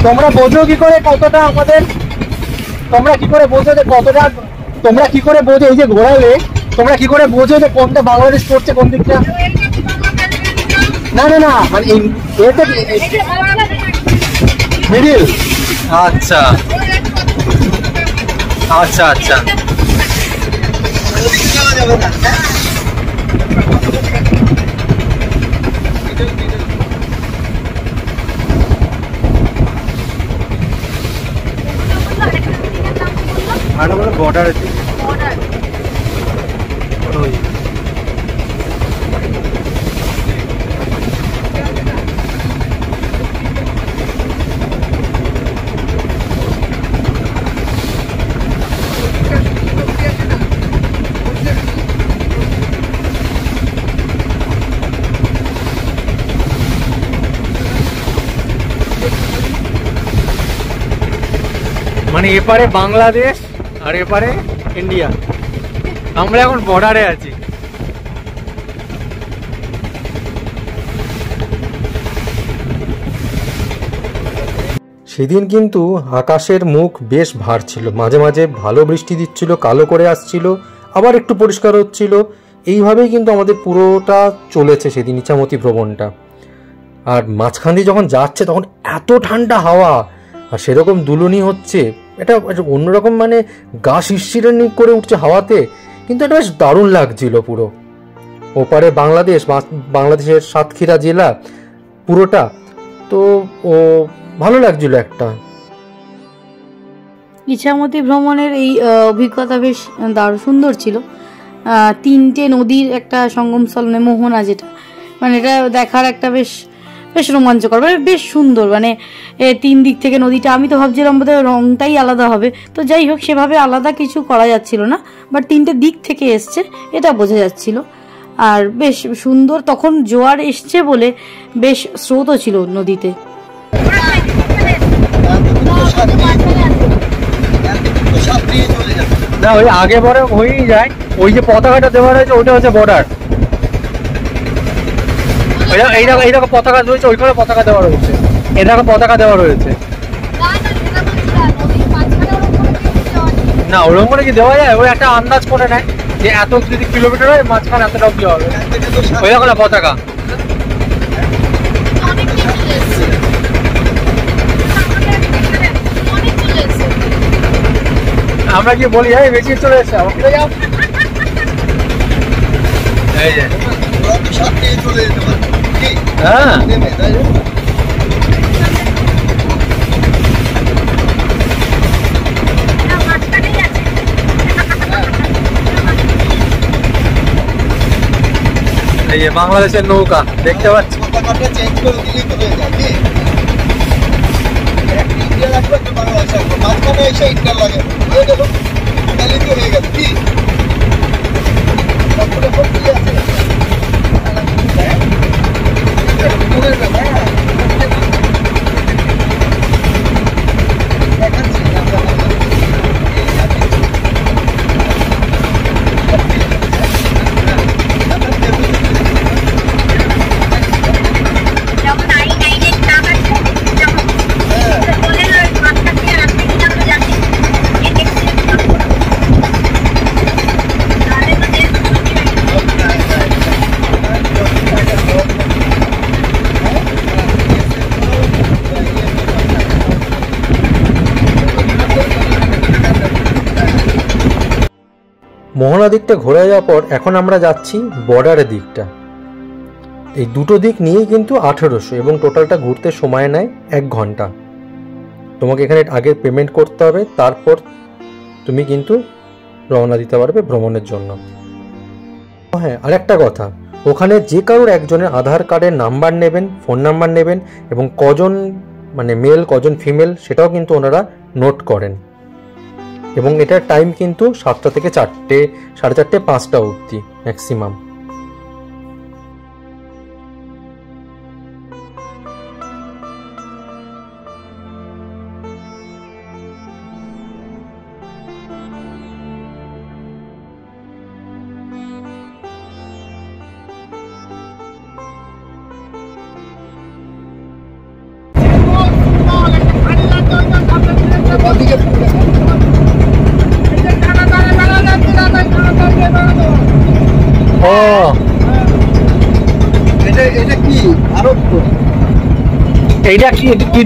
তোমরা বোঝো কি করে কতটা আমাদের, তোমরা কি করে বোঝো যে কতটা, তোমরা কি করে বোঝো এই যে ঘোরালে, তোমরা কি করে বোঝো যে কোনটা বাংলাদেশ পড়ছে কোন দিকটা? না না না, মানে এটা মিডিল। আচ্ছা আচ্ছা আচ্ছা, বর্ডার মানে এপারে বাংলাদেশ আর এপারে ইন্ডিয়া, আমরা এখন বর্ডারে আছি। সেদিন কিন্তু আকাশের মুখ বেশ ভার ছিল, মাঝে মাঝে ভালো বৃষ্টি দিচ্ছিল, কালো করে আসছিল, আবার একটু পরিষ্কার হচ্ছিল। এইভাবেই কিন্তু আমাদের পুরোটা চলেছে সেদিন ইছামতি ভ্রমণটা। আর মাঝখান দিয়ে যখন যাচ্ছে তখন এত ঠান্ডা হাওয়া আর সেরকম দুলুনি হচ্ছে, এটা অন্যরকম, মানে গা শিরশিরানি করে উঠছে হাওয়াতে, কিন্তু এটা বেশ দারুণ লাগছিল পুরো। ওপারে বাংলাদেশ, বাংলাদেশের সাতক্ষীরা জেলা পুরোটা, তো ও ভালো লাগছিল একটা। ইছামতি ভ্রমণের এই অভিজ্ঞতা বেশ দারুণ সুন্দর ছিল। 3টে নদীর একটা সঙ্গমস্থল, মানে মোহনা, যেটা মানে এটা দেখার একটা বেশ বেশ রোমাঞ্চকর, মানে বেশ সুন্দর, মানে 3 দিক থেকে নদীটা। আমি তো ভাবছিলাম বোধহয় রংটাই আলাদা হবে, তো যাই হোক সেভাবে আলাদা কিছু করা যাচ্ছিল না, বাট 3টে দিক থেকে এসছে এটা বোঝা যাচ্ছিল। আর বেশ সুন্দর, তখন জোয়ার এসছে বলে বেশ স্রোতও ছিল নদীতে। না ওই আগে পরে হয়েই যায়, ওই যে পতাকাটা দেওয়া রয়েছে ওটা হচ্ছে বর্ডার। এইরকম পতাকা রয়েছে, ওইখানে পতাকা দেওয়া রয়েছে, এরকম পতাকা দেওয়া রয়েছে। না ওরকম করে কি দেওয়া যায়? ওই একটা আন্দাজ করে নেয় যে এত যদি কিলোমিটার হয় মাঝখানে এতটা কি হবে, ওই রকম পতাকা। আমরা কি বলি এই বেশি চলে এসছে আমাকে যাও, এই যে হ্যাঁ এই যে বাংলাদেশের নৌকা দেখতে পাচ্ছি। মোহনা দিকটা ঘোরা যাওয়ার পর এখন আমরা যাচ্ছি বর্ডারের দিকটা। এই দুটো দিক নিয়েই কিন্তু 1800 এবং টোটালটা ঘুরতে সময় নেয় 1 ঘন্টা। তোমাকে এখানে আগে পেমেন্ট করতে হবে, তারপর তুমি কিন্তু রওনা দিতে পারবে ভ্রমণের জন্য। হ্যাঁ, আরেকটা কথা, ওখানে যে কারোর একজনের আধার কার্ডের নাম্বার নেবেন, ফোন নাম্বার নেবেন, এবং কজন মানে মেল কজন ফিমেল সেটাও কিন্তু ওনারা নোট করেন। এবং এটার টাইম কিন্তু 7টা থেকে 4টে, 4:30, 5টা অবধি ম্যাক্সিমাম। এইটা কি কি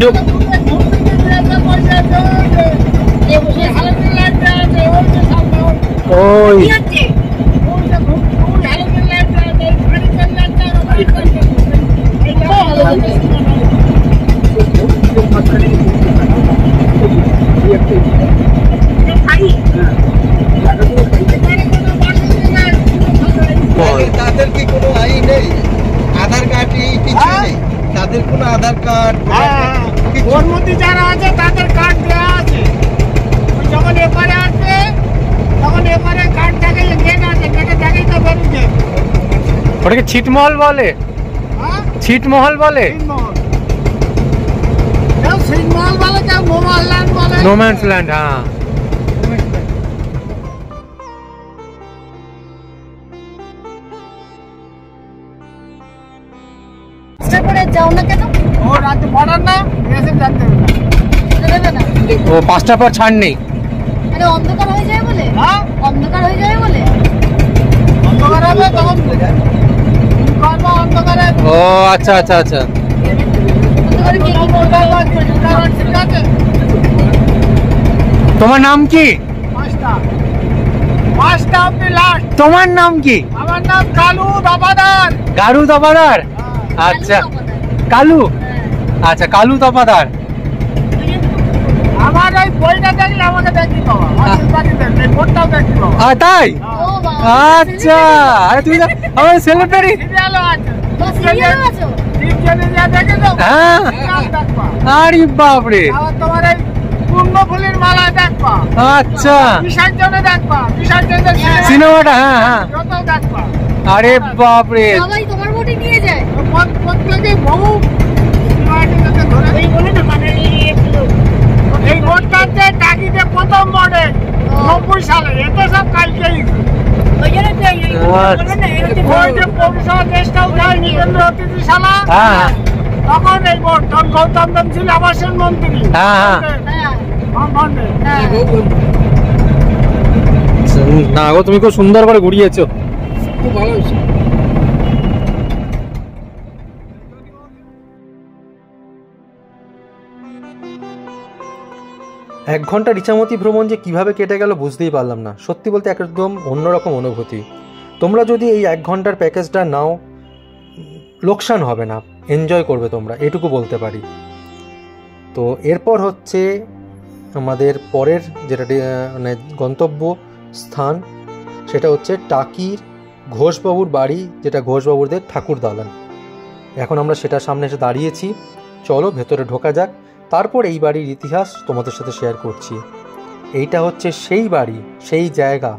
ওই তাদের কি কোনো আই নেই, আধার কার্ড কিছু নেই, তাদের কোনো আধার কার্ড ওর মধ্যে যারা আছে তাদের কার্ড দেওয়া আছে, যখন এপারে আসবে তখন এপারে কার্ড থাকে, গেট আছে, গেটে থাকেই তো বেরোচ্ছে। ওটাকে ছিটমহল বলে, ছিটমহল বলে, ছিটমহল বলে, কেউ মোবাইল ল্যান্ড বলে, নোম্যান্স ল্যান্ড, হ্যাঁ। যাও না কেন? ও রাতে বর্ডার না, এসে জানতে হবে না। ও 5টার পর ছাড় নেই। আরে অন্ধকার হয়ে যায় বলে? হ্যাঁ অন্ধকার হয়ে যায় বলে? অন্ধকার হবে তখন করবো অন্ধকারে। ও আচ্ছা আচ্ছা আচ্ছা। অন্ধকারে কি কি করবে? ঠিক আছে, তোমার নাম কি? পাঁচটা অব্দি লাস্ট। তোমার নাম কি? আমার নাম কালু দাবাদার। গারু দপাদার। আচ্ছা কালু, আচ্ছা কালু দপাদার। আমার ওই বইটা দেখলে আমাকে দেখি বাবা, এই বোর্ডটাও দেখি বাবা। তাই? ও বাবা, আচ্ছা, আরে তুমি তো আমার সেলিব্রিটি। সিরিয়ালও আছে, তো সিরিয়াল আছো? টিভি দেখেছো? হ্যাঁ। সিরিয়াল দেখবা। আরে বাপরে, আবার তোমার এই পূর্ণফুলীর মালা দেখবা। আচ্ছা বিসর্জনে দেখবা, বিসর্জনের সিনেমাটা, হ্যাঁ হ্যাঁ। যত দেখবা। আরে বাপরে, সবাই তোমার বোটে নিয়ে যায়? প্রত্যেকে বহু সিনেমাটিতে ধরে ওই বলে না বাঙালি এই বোটটাতে টাকিতে প্রথম মডেল 90 সালে, এত সব কালকেই। ওই জন্য তো এই আচ্ছা। ওই যে পৌরসভা গেস্ট হাউস হয় নিকেন্দ্র অতিথিশালা, হ্যাঁ তখন এই বোট, তখন গৌতম দেব ছিল আবাসন মন্ত্রী। হ্যাঁ হ্যাঁ। হ্যাঁ। না গো, তুমি খুব সুন্দর করে ঘুরিয়েছো। খুব ভালো হয়েছে। এক ঘন্টার ইছামতি ভ্রমণ যে কিভাবে কেটে গেল বুঝতেই পারলাম না। সত্যি বলতে একদম অন্যরকম অনুভূতি। তোমরা যদি এই 1 ঘন্টার প্যাকেজটা নাও, লোকসান হবে না, এনজয় করবে তোমরা, এটুকু বলতে পারি। তো এরপর হচ্ছে আমাদের পরের যেটা মানে গন্তব্য স্থান, সেটা হচ্ছে টাকির ঘোষবাবুর বাড়ি, যেটা ঘোষবাবুদের ঠাকুর দালান। এখন আমরা সেটার সামনে এসে দাঁড়িয়েছি। চলো ভেতরে ঢোকা যাক, তারপর এই বাড়ির ইতিহাস তোমাদের সাথে শেয়ার করছি। এইটা হচ্ছে সেই বাড়ি, সেই জায়গা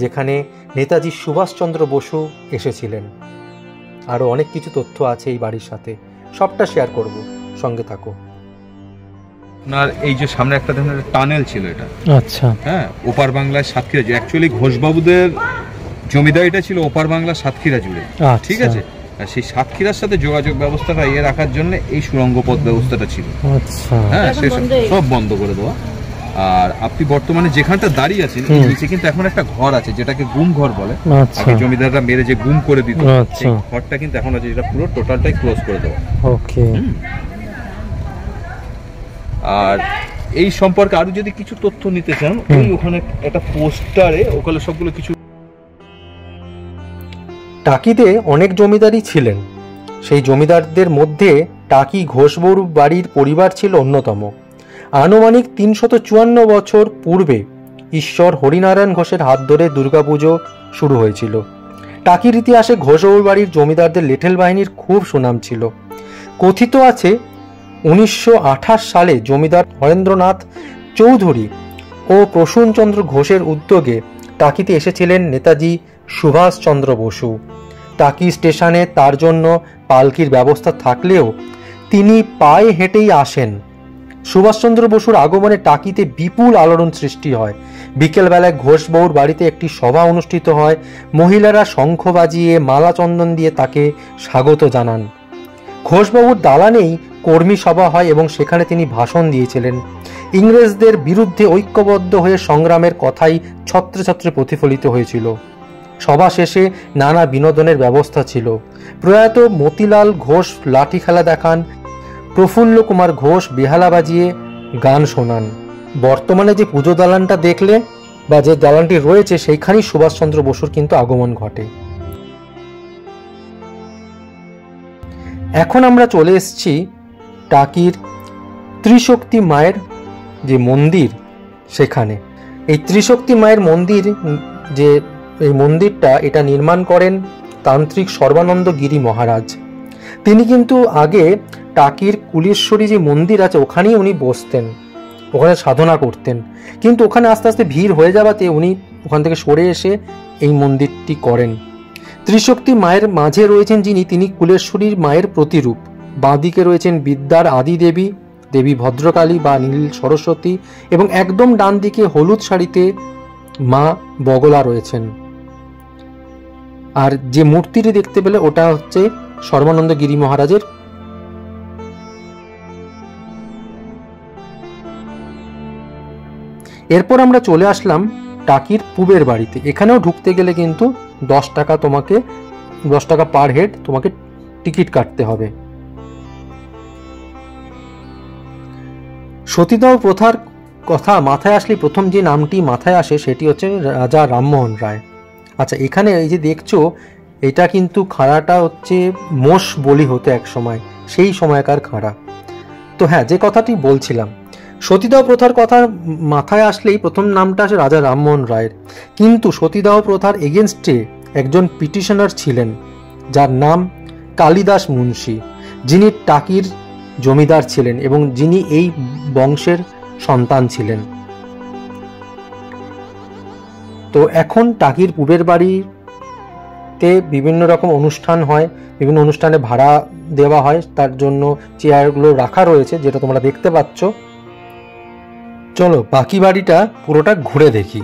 যেখানে নেতাজি সুভাষচন্দ্র বসু এসেছিলেন। আরও অনেক কিছু তথ্য আছে এই বাড়ির সাথে, সবটা শেয়ার করব, সঙ্গে থাকো। আপনার এই যে সামনে একটা ধরনের টানেল ছিল, এটা আচ্ছা, হ্যাঁ, ওপার বাংলায় সাতক্ষীরা, যে অ্যাকচুয়ালি ঘোষবাবুদের জমিদারিটা ছিল ওপার বাংলা সাতক্ষীরা জুড়ে, ঠিক আছে। আর সেই সাতক্ষীরার সাথে যোগাযোগ ব্যবস্থাটা রাখার জন্য এই সুড়ঙ্গ পথ ব্যবস্থাটা ছিল। আচ্ছা, হ্যাঁ, সব বন্ধ করে দেওয়া। আর আপনি বর্তমানে যেখানটা দাঁড়িয়ে আছেন, নিচে কিন্তু এখন একটা ঘর আছে যেটাকে গুম ঘর বলে। আগে জমিদাররা মেরে যে গুম করে দিত, সেই ঘরটা কিন্তু এখন আছে, যেটা পুরো টোটালটাই ক্লোজ করে দেওয়া। ওকে। আর এই সম্পর্কে আরো যদি কিছু তথ্য নিতে চান, ওই ওখানে একটা পোস্টারে ওখানে সবগুলো কিছু। টাকিতে অনেক জমিদারই ছিলেন। সেই জমিদারদের মধ্যে টাকি ঘোষবাবুর বাড়ির পরিবার ছিল অন্যতম। আনুমানিক 354 বছর পূর্বে ঈশ্বর হরিনারায়ণ ঘোষের হাত ধরে দুর্গাপুজো শুরু হয়েছিল। টাকির ইতিহাসে ঘোষবাবুর বাড়ির জমিদারদের লেঠেল বাহিনীর খুব সুনাম ছিল। কথিত আছে 1928 সালে জমিদার হরেন্দ্রনাথ চৌধুরী ও প্রসূনচন্দ্র ঘোষের উদ্যোগে টাকিতে এসেছিলেন নেতাজি সুভাষচন্দ্র বসু। টাকি স্টেশনে তার জন্য পালকির ব্যবস্থা থাকলেও তিনি পায়ে হেঁটেই আসেন। সুভাষচন্দ্র বসুর আগমনে টাকিতে বিপুল আলোড়ন সৃষ্টি হয়। বিকেলবেলায় ঘোষবাবুর বাড়িতে একটি সভা অনুষ্ঠিত হয়। মহিলারা শঙ্খ বাজিয়ে মালা চন্দন দিয়ে তাকে স্বাগত জানান। ঘোষবাবুর দালানেই কর্মী সভা হয় এবং সেখানে তিনি ভাষণ দিয়েছিলেন। ইংরেজদের বিরুদ্ধে ঐক্যবদ্ধ হয়ে সংগ্রামের কথাই ছত্রে ছত্রে প্রতিফলিত হয়েছিল। সভা শেষে নানা বিনোদনের ব্যবস্থা ছিল। প্রয়াত মতিলাল ঘোষ লাঠি খেলা দেখান, প্রফুল্ল কুমার ঘোষ বেহালা বাজিয়ে গান শোনান। বর্তমানে যে পুজো দালানটা দেখলে বা যে দালানটি রয়েছে, সেইখানেই সুভাষচন্দ্র বসুর কিন্তু আগমন ঘটে। এখন আমরা চলে এসেছি টাকির ত্রিশক্তি মায়ের যে মন্দির, সেখানে। এই ত্রিশক্তি মায়ের মন্দির, যে এই মন্দিরটা, এটা নির্মাণ করেন তান্ত্রিক সর্বানন্দ গিরি মহারাজ। তিনি কিন্তু আগে টাকির কুলেশ্বরী যে মন্দির আছে, ওখানেই উনি বসতেন, ওখানে সাধনা করতেন। কিন্তু ওখানে আস্তে আস্তে ভিড় হয়ে যাওয়াতে উনি ওখান থেকে সরে এসে এই মন্দিরটি করেন। ত্রিশক্তি মায়ের মাঝে রয়েছেন যিনি, তিনি কুলেশ্বরীর মায়ের প্রতিরূপ। বাঁদিকে রয়েছেন বিদ্যার আদি দেবী, দেবী ভদ্রকালী বা নীল সরস্বতী, এবং একদম ডান দিকে হলুদ শাড়িতে মা বগলা রয়েছেন। আর যে মূর্তিটি দেখতে পেলে ওটা হচ্ছে সর্বানন্দ গিরি মহারাজের। এরপর আমরা চলে আসলাম টাকির পূবের বাড়িতে। এখানেও ঢুকতে গেলে কিন্তু 10 টাকা, তোমাকে 10 টাকা পার হেড তোমাকে টিকিট কাটতে হবে। সতীদাহ প্রথার কথা মাথায় আসলে প্রথম যে নামটি মাথায় আসে সেটি হচ্ছে রাজা রামমোহন রায়। আচ্ছা, এখানে এই যে দেখছো, এটা কিন্তু খাঁড়াটা হচ্ছে মোষ বলি হতো এক সময়, সেই সময়কার খাঁড়া। তো হ্যাঁ, যে কথাটি বলছিলাম, সতীদাহ প্রথার কথা মাথায় আসলেই প্রথম নামটা আসে রাজা রামমোহন রায়ের। কিন্তু সতীদাহ প্রথার এগেনস্টে একজন পিটিশনার ছিলেন যার নাম কালিদাস মুন্সি, যিনি টাকির জমিদার ছিলেন এবং যিনি এই বংশের সন্তান ছিলেন। তো এখন টাকির পূবের বাড়িতে বিভিন্ন রকম অনুষ্ঠান হয়, বিভিন্ন অনুষ্ঠানে ভাড়া দেওয়া হয়, তার জন্য চেয়ারগুলো রাখা রয়েছে যেটা তোমরা দেখতে পাচ্ছ। চলো বাকি বাড়িটা পুরোটা ঘুরে দেখি।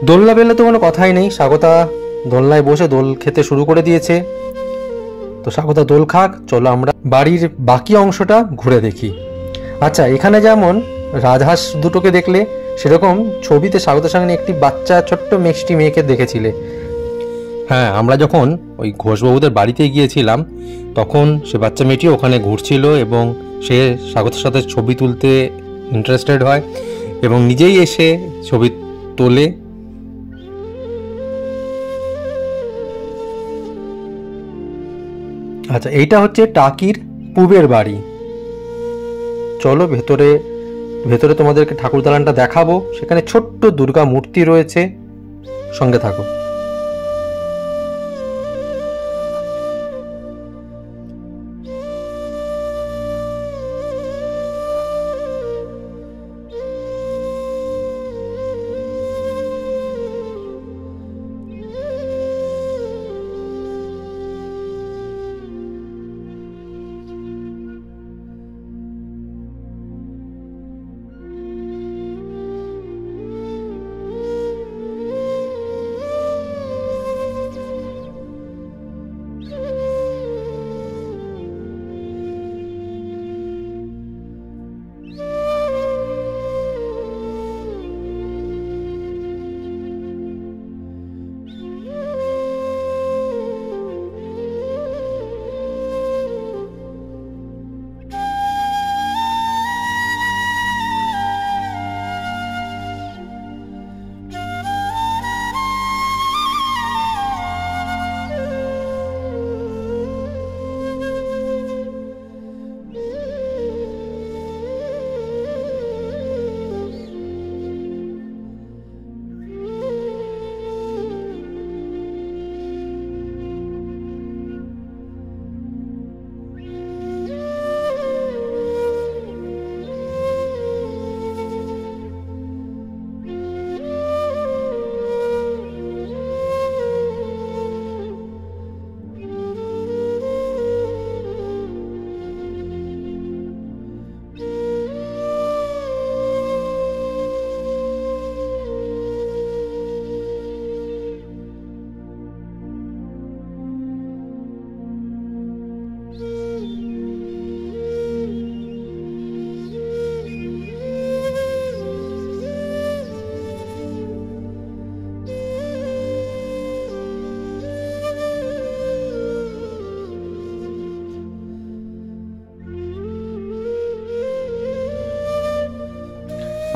দোলনা বেলে তো কোনো কথাই নেই, স্বাগতা দোলনায় বসে দোল খেতে শুরু করে দিয়েছে। তো স্বাগতা দোল খাক, চলো আমরা বাড়ির বাকি অংশটা ঘুরে দেখি। আচ্ছা, এখানে যেমন রাজহাঁস দুটোকে দেখলে, সেরকম ছবিতে স্বাগতার সঙ্গে একটি বাচ্চা ছোট্ট মিষ্টি মেয়েকে দেখেছিলে। হ্যাঁ, আমরা যখন ওই ঘোষবাবুদের বাড়িতে গিয়েছিলাম তখন সে বাচ্চা মেয়েটি ওখানে ঘুরছিল এবং সে স্বাগতার সাথে ছবি তুলতে ইন্টারেস্টেড হয় এবং নিজেই এসে ছবি তোলে। আচ্ছা, এইটা হচ্ছে টাকির পূবের বাড়ি। চলো ভেতরে ভেতরে তোমাদেরকে ঠাকুর দালানটা দেখাবো। সেখানে ছোট্ট দুর্গা মূর্তি রয়েছে, সঙ্গে থাকো।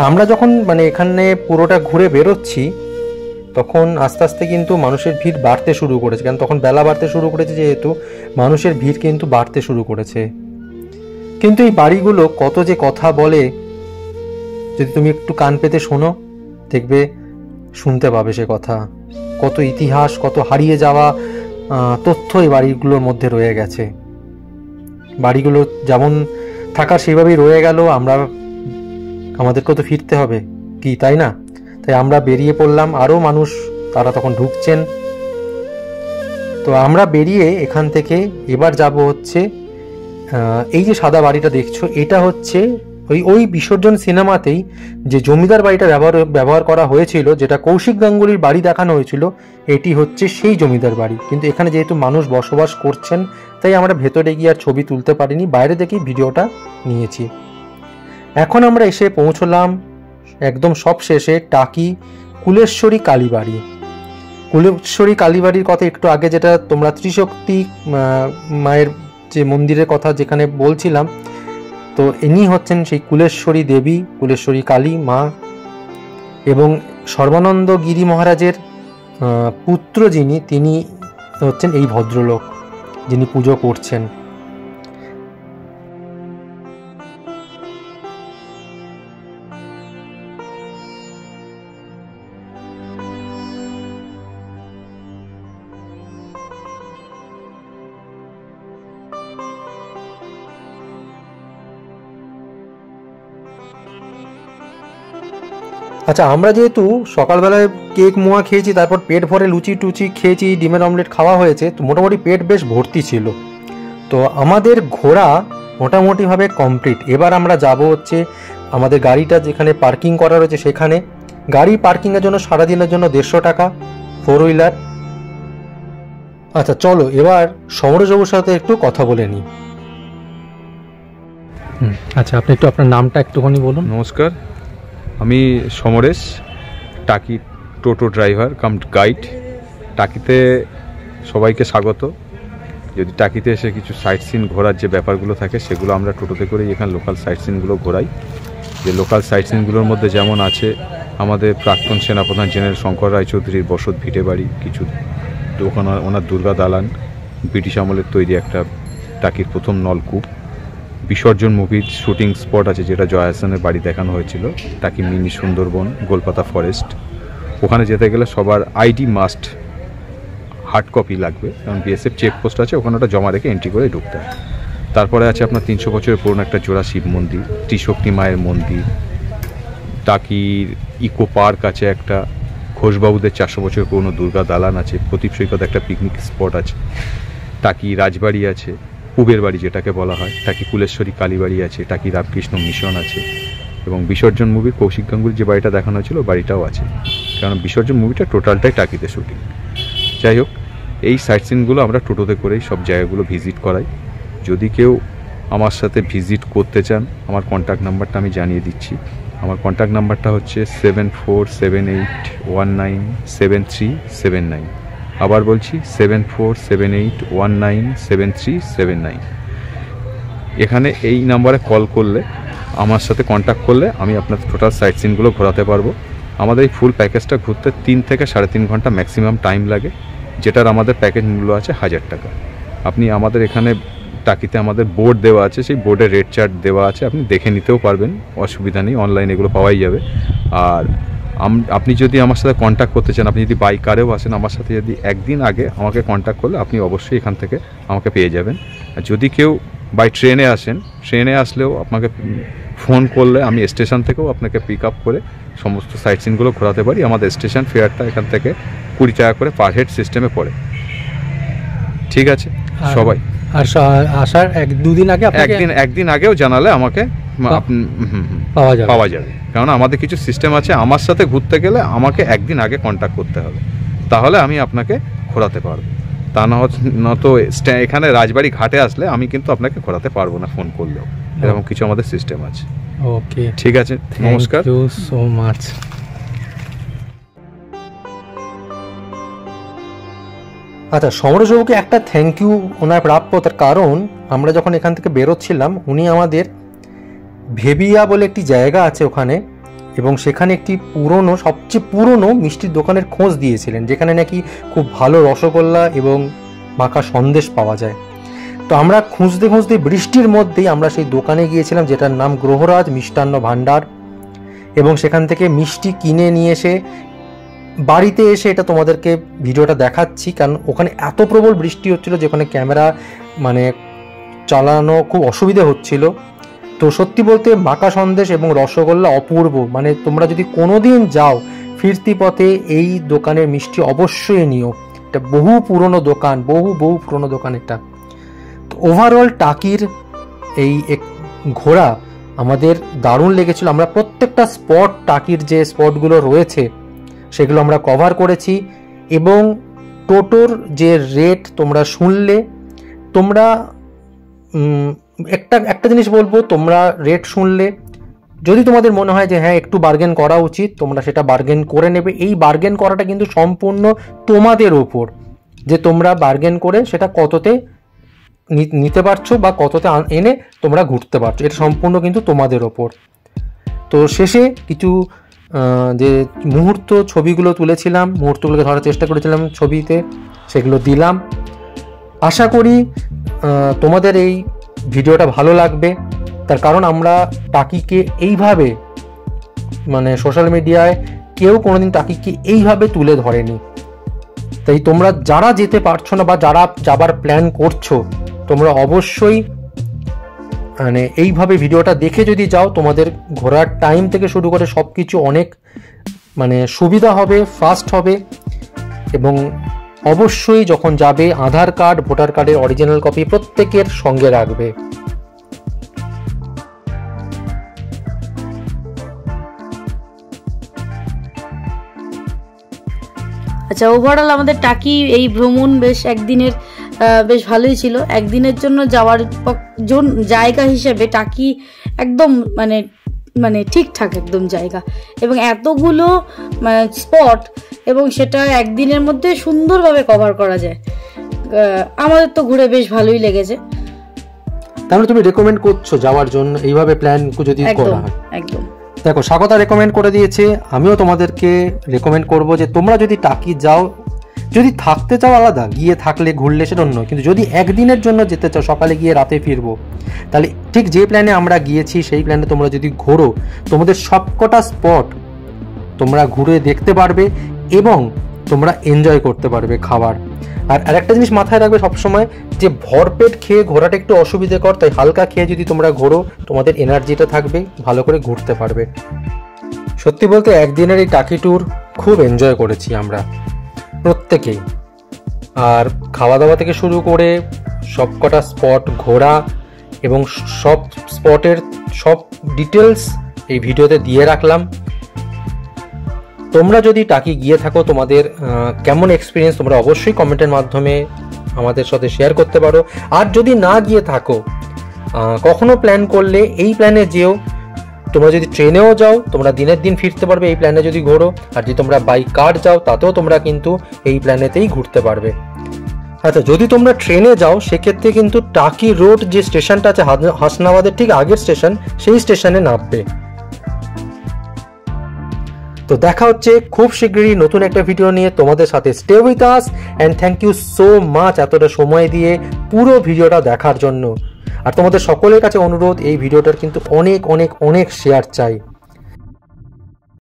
আমরা যখন মানে এখানে পুরোটা ঘুরে বেরোচ্ছি তখন আস্তে আস্তে কিন্তু মানুষের ভিড় বাড়তে শুরু করেছে, কারণ তখন বেলা বাড়তে শুরু করেছে, যেহেতু মানুষের ভিড় কিন্তু বাড়তে শুরু করেছে। কিন্তু এই বাড়িগুলো কত যে কথা বলে, যদি তুমি একটু কান পেতে শোনো দেখবে শুনতে পাবে সে কথা। কত ইতিহাস, কত হারিয়ে যাওয়া তথ্য এই বাড়িগুলোর মধ্যে রয়ে গেছে। বাড়িগুলো যেমন থাকার সেইভাবেই রয়ে গেল, আমাদেরকেও তো ফিরতে হবে কি, তাই না? তাই আমরা বেরিয়ে পড়লাম, আরও মানুষ তারা তখন ঢুকছেন। তো আমরা বেরিয়ে এখান থেকে এবার যাব হচ্ছে এই যে সাদা বাড়িটা দেখছো, এটা হচ্ছে ওই বিসর্জন সিনেমাতেই যে জমিদার বাড়িটা ব্যবহার করা হয়েছিল, যেটা কৌশিক গাঙ্গুলির বাড়ি দেখানো হয়েছিল, এটি হচ্ছে সেই জমিদার বাড়ি। কিন্তু এখানে যেহেতু মানুষ বসবাস করছেন তাই আমরা ভেতরে গিয়ে আর ছবি তুলতে পারিনি, বাইরে থেকেই ভিডিওটা নিয়েছি। এখন আমরা এসে পৌঁছলাম একদম সব শেষে টাকি কুলেশ্বরী কালীবাড়ি। কুলেশ্বরী কালীবাড়ির কথা একটু আগে যেটা তোমরা ত্রিশক্তি মায়ের যে মন্দিরের কথা যেখানে বলছিলাম, তো ইনি হচ্ছেন সেই কুলেশ্বরী দেবী, কুলেশ্বরী কালী মা, এবং সর্বানন্দ গিরি মহারাজের পুত্র যিনি, তিনি হচ্ছেন এই ভদ্রলোক যিনি পুজো করছেন। আচ্ছা, আমরা যেহেতু সকালবেলায় কেক মোয়া খেয়েছি, তারপর পেট ভরে লুচি টুচি খেয়েছি, ডিমের অমলেট খাওয়া হয়েছে, তো মোটামুটি পেট বেশ ভর্তি ছিল। তো আমাদের ঘোরা মোটামুটিভাবে কমপ্লিট। এবার আমরা যাব হচ্ছে আমাদের গাড়িটা যেখানে পার্কিং করা রয়েছে সেখানে। গাড়ি পার্কিংয়ের জন্য সারাদিনের জন্য 150 টাকা 4 হুইলার। আচ্ছা চলো এবার সমরেশবাবুর সাথে একটু কথা বলে নিই। আচ্ছা, আপনি একটু আপনার নামটা একটুখানি বলুন। নমস্কার, আমি সমরেশ, টাকি টোটো ড্রাইভার কাম গাইড। টাকিতে সবাইকে স্বাগত। যদি টাকিতে এসে কিছু সাইট সিন ঘোরার যে ব্যাপারগুলো থাকে সেগুলো আমরা টোটোতে করেই এখানে লোকাল সাইট সিনগুলো ঘোরাই। যে লোকাল সাইট সিনগুলোর মধ্যে যেমন আছে আমাদের প্রাক্তন সেনাপ্রধান জেনারেল শঙ্কর রায়চৌধুরীর বসত ভিটে বাড়ি, কিছু ওখানে ওনার দুর্গা দালান, ব্রিটিশ আমলের তৈরি একটা টাকির প্রথম নলকূপ, বিসর্জন মুভির শুটিং স্পট আছে যেটা জয় হাসানের বাড়ি দেখানো হয়েছিল, টাকি মিনি সুন্দরবন, গোলপাতা ফরেস্ট। ওখানে যেতে গেলে সবার আইডি মাস্ট, হার্ড কপি লাগবে, কারণ বিএসএফ চেকপোস্ট আছে, ওখানে ওটা জমা রেখে এন্ট্রি করে ঢুকতে হয়। তারপরে আছে আপনার 300 বছরের পুরনো একটা জোড়া শিব মন্দির, ত্রিশক্তি মায়ের মন্দির, টাকির ইকো পার্ক আছে একটা, ঘোষবাবুদের 400 বছরের পুরনো দুর্গা দালান আছে, প্রদীপ সৈকত একটা পিকনিক স্পট আছে, টাকি রাজবাড়ি আছে, পুবের বাড়ি যেটাকে বলা হয়, টাকি কুলেশ্বরী কালীবাড়ি আছে, টাকি রামকৃষ্ণ মিশন আছে, এবং বিসর্জন মুভির কৌশিক গাঙ্গুলির যে বাড়িটা দেখানো হয়েছিল বাড়িটাও আছে, কারণ বিসর্জন মুভিটা টোটালটাই টাকিতে শুটিং। যাই হোক, এই সাইট সিনগুলো আমরা টোটোতে করেই সব জায়গাগুলো ভিজিট করাই। যদি কেউ আমার সাথে ভিজিট করতে চান, আমার কন্ট্যাক্ট নাম্বারটা আমি জানিয়ে দিচ্ছি। আমার কন্ট্যাক্ট নাম্বারটা হচ্ছে 7478197379। আবার বলছি 7478197379। এখানে এই নাম্বারে কল করলে, আমার সাথে কন্ট্যাক্ট করলে আমি আপনার টোটাল সাইট সিনগুলো ঘোরাতে পারবো। আমাদের এই ফুল প্যাকেজটা ঘুরতে 3 থেকে 3.5 ঘন্টা ম্যাক্সিমাম টাইম লাগে, যেটার আমাদের প্যাকেজ মূল্য আছে 1000 টাকা। আপনি আমাদের এখানে টাকিতে আমাদের বোর্ড দেওয়া আছে, সেই বোর্ডে রেট চার্ট দেওয়া আছে, আপনি দেখে নিতেও পারবেন, অসুবিধা নেই, অনলাইনে এগুলো পাওয়াই যাবে। আর আপনি যদি আমার সাথে কন্ট্যাক্ট করতে চান, আপনি যদি বাই কারেও আসেন, আমার সাথে যদি একদিন আগে আমাকে কন্ট্যাক্ট করলে আপনি অবশ্যই এখান থেকে আমাকে পেয়ে যাবেন। আর যদি কেউ বাই ট্রেনে আসেন, ট্রেনে আসলেও আপনাকে ফোন করলে আমি স্টেশন থেকেও আপনাকে পিক আপ করে সমস্ত সাইট সিনগুলো ঘোরাতে পারি। আমাদের স্টেশন ফেয়ারটা এখান থেকে 20 টাকা করে পার হেড সিস্টেমে পড়ে। ঠিক আছে সবাই? আর আসার 1-2 দিন আগে, একদিন আগেও জানালে আমাকে পাওয়া যাবে, কারণ আমাদের কিছু সিস্টেম আছে, আমার সাথে ঘুরতে গেলে আমাকে একদিন আগে কন্ট্যাক্ট করতে হবে, তাহলে আমি আপনাকে ঘোরাতে পারবো। তা না তো এখানে রাজবাড়ি ঘাটে আসলে আমি কিন্তু আপনাকে ঘোরাতে পারবো না ফোন করলেও, এরকম কিছু আমাদের সিস্টেম আছে। ওকে, ঠিক আছে, নমস্কার, থ্যাংক ইউ সো মাচ। আচ্ছা, সমরেশবাবুকে একটা থ্যাংক ইউ ওনার প্রাপ্য, তার কারণ আমরা যখন এখান থেকে বেরোচ্ছিলাম উনি আমাদের ভেবিয়া বলে একটি জায়গা আছে ওখানে, এবং সেখানে একটি পুরনো, সবচেয়ে পুরনো মিষ্টির দোকানের খোঁজ দিয়েছিলেন, যেখানে নাকি খুব ভালো রসগোল্লা এবং মাখা সন্দেশ পাওয়া যায়। তো আমরা খুঁজতে খুঁজতে বৃষ্টির মধ্যেই আমরা সেই দোকানে গিয়েছিলাম, যেটার নাম গ্রহরাজ মিষ্টান্ন ভাণ্ডার, এবং সেখান থেকে মিষ্টি কিনে নিয়ে এসে বাড়িতে এসে এটা তোমাদেরকে ভিডিওটা দেখাচ্ছি, কারণ ওখানে এত প্রবল বৃষ্টি হচ্ছিল যেখানে ক্যামেরা মানে চালানো খুব অসুবিধা হচ্ছিল। তো সত্যি বলতে মাখা সন্দেশ এবং রসগোল্লা অপূর্ব, মানে তোমরা যদি কোনোদিন যাও ফিরতি পথে এই দোকানের মিষ্টি অবশ্যই নিও। এটা বহু পুরনো দোকান, বহু পুরনো দোকান এটা। তো ওভারঅল টাকির এই ঘোরা আমাদের দারুণ লেগেছিল। আমরা প্রত্যেকটা স্পট, টাকির যে স্পটগুলো রয়েছে সেগুলো আমরা কভার করেছি, এবং টোটোর যে রেট তোমরা শুনলে, তোমরা একটা জিনিস বলবো, তোমরা রেট শুনলে যদি তোমাদের মনে হয় যে হ্যাঁ একটু বার্গেন করা উচিত, তোমরা সেটা বার্গেন করে নেবে। এই বার্গেন করাটা কিন্তু সম্পূর্ণ তোমাদের ওপর, যে তোমরা বার্গেন করে সেটা কততে নিতে পারছো বা কততে এনে তোমরা ঘুরতে পারছো, এটা সম্পূর্ণ কিন্তু তোমাদের ওপর। তো শেষে কিছু যে মুহূর্ত ছবিগুলো তুলেছিলাম, মুহূর্তগুলোকে ধরার চেষ্টা করেছিলাম ছবিতে, সেগুলো দিলাম। আশা করি তোমাদের এই ভিডিওটা ভালো লাগবে, তার কারণ আমরা টাকিকে এইভাবে, মানে সোশ্যাল মিডিয়ায় কেউ কোনোদিন টাকিকে এইভাবে তুলে ধরেনি। তাই তোমরা যারা যেতে পারছো না বা যারা যাবার প্ল্যান করছো, তোমরা অবশ্যই মানে এইভাবে ভিডিওটা দেখে যদি যাও, তোমাদের ঘোরার টাইম থেকে শুরু করে সব কিছু অনেক মানে সুবিধা হবে, ফাস্ট হবে। এবং অবশ্যই যখন যাবে আধার কার্ড, ভোটার কার্ডের অরিজিনাল কপি প্রত্যেকের সঙ্গে রাখবে। আচ্ছা, ওভারঅল আমাদের টাকি এই ভ্রমণ বেশ ভালোই ছিল। একদিনের জন্য যাওয়ার জায়গা হিসেবে টাকি একদম মানে ঠিকঠাক একদম জায়গা, এবং এতগুলো স্পট, এবং সেটা একদিনের মধ্যে সুন্দরভাবে কভার করা যায়। আমাদের তো ঘুরে বেশ ভালোই লেগেছে। তাহলে তুমি রেকমেন্ড করছো যাওয়ার জন্য এইভাবে প্ল্যান যদি করা হয়? একদম। দেখো, স্বাগতা রেকমেন্ড করে দিয়েছে, আমিও তোমাদেরকে রেকমেন্ড করব যে তোমরা যদি টাকি যাও, যদি থাকতে চাও আলাদা, গিয়ে থাকলে ঘুরলে সেটা অন্য, কিন্তু যদি একদিনের জন্য যেতে চাও, সকালে গিয়ে রাতে ফিরবো, তাহলে ঠিক যে প্ল্যানে আমরা গিয়েছি সেই প্ল্যানে তোমরা যদি ঘোরো, তোমাদের সবকটা স্পট তোমরা ঘুরে দেখতে পারবে এবং তোমরা এনজয় করতে পারবে খাবার। আর আরেকটা জিনিস মাথায় রাখবে সবসময়, যে ভরপেট খেয়ে ঘোরাটা একটু অসুবিধাকর, তাই হালকা খেয়ে যদি তোমরা ঘোরো, তোমাদের এনার্জিটা থাকবে, ভালো করে ঘুরতে পারবে। সত্যি বলতে একদিনের এই টাকি ট্যুর খুব এনজয় করেছি আমরা প্রত্যেকেই। আর খাওয়া দাওয়া থেকে শুরু করে সবকটা স্পট ঘোরা এবং সব স্পটের সব ডিটেলস এই ভিডিওতে দিয়ে রাখলাম। তোমরা যদি টাকি গিয়ে থাকো, তোমাদের কেমন এক্সপিরিয়েন্স তোমরা অবশ্যই কমেন্টের মাধ্যমে আমাদের সাথে শেয়ার করতে পারো। আর যদি না গিয়ে থাকো, কখনো প্ল্যান করলে এই প্ল্যানে যেও। তোমরা যদি ট্রেনেও যাও, তোমরা দিনের দিন ফিরতে পারবে এই প্ল্যানে যদি ঘোরো। আর যদি তোমরা বাই কার যাও, তাতেও তোমরা কিন্তু এই প্ল্যানেতেই ঘুরতে পারবে। আচ্ছা, যদি তোমরা ট্রেনে যাও, সেক্ষেত্রে কিন্তু টাকি রোড যে স্টেশনটা আছে হাসনাবাদের ঠিক আগের স্টেশন, সেই স্টেশনে নামবে। তো দেখা হচ্ছে খুব শীঘ্রই নতুন একটা ভিডিও নিয়ে তোমাদের সাথে। Stay with us and thank you so much এতটা সময় দিয়ে পুরো ভিডিওটা দেখার জন্য। আর তোমাদের সকলের কাছে অনুরোধ, এই ভিডিওটার কিন্তু অনেক অনেক অনেক শেয়ার চাই।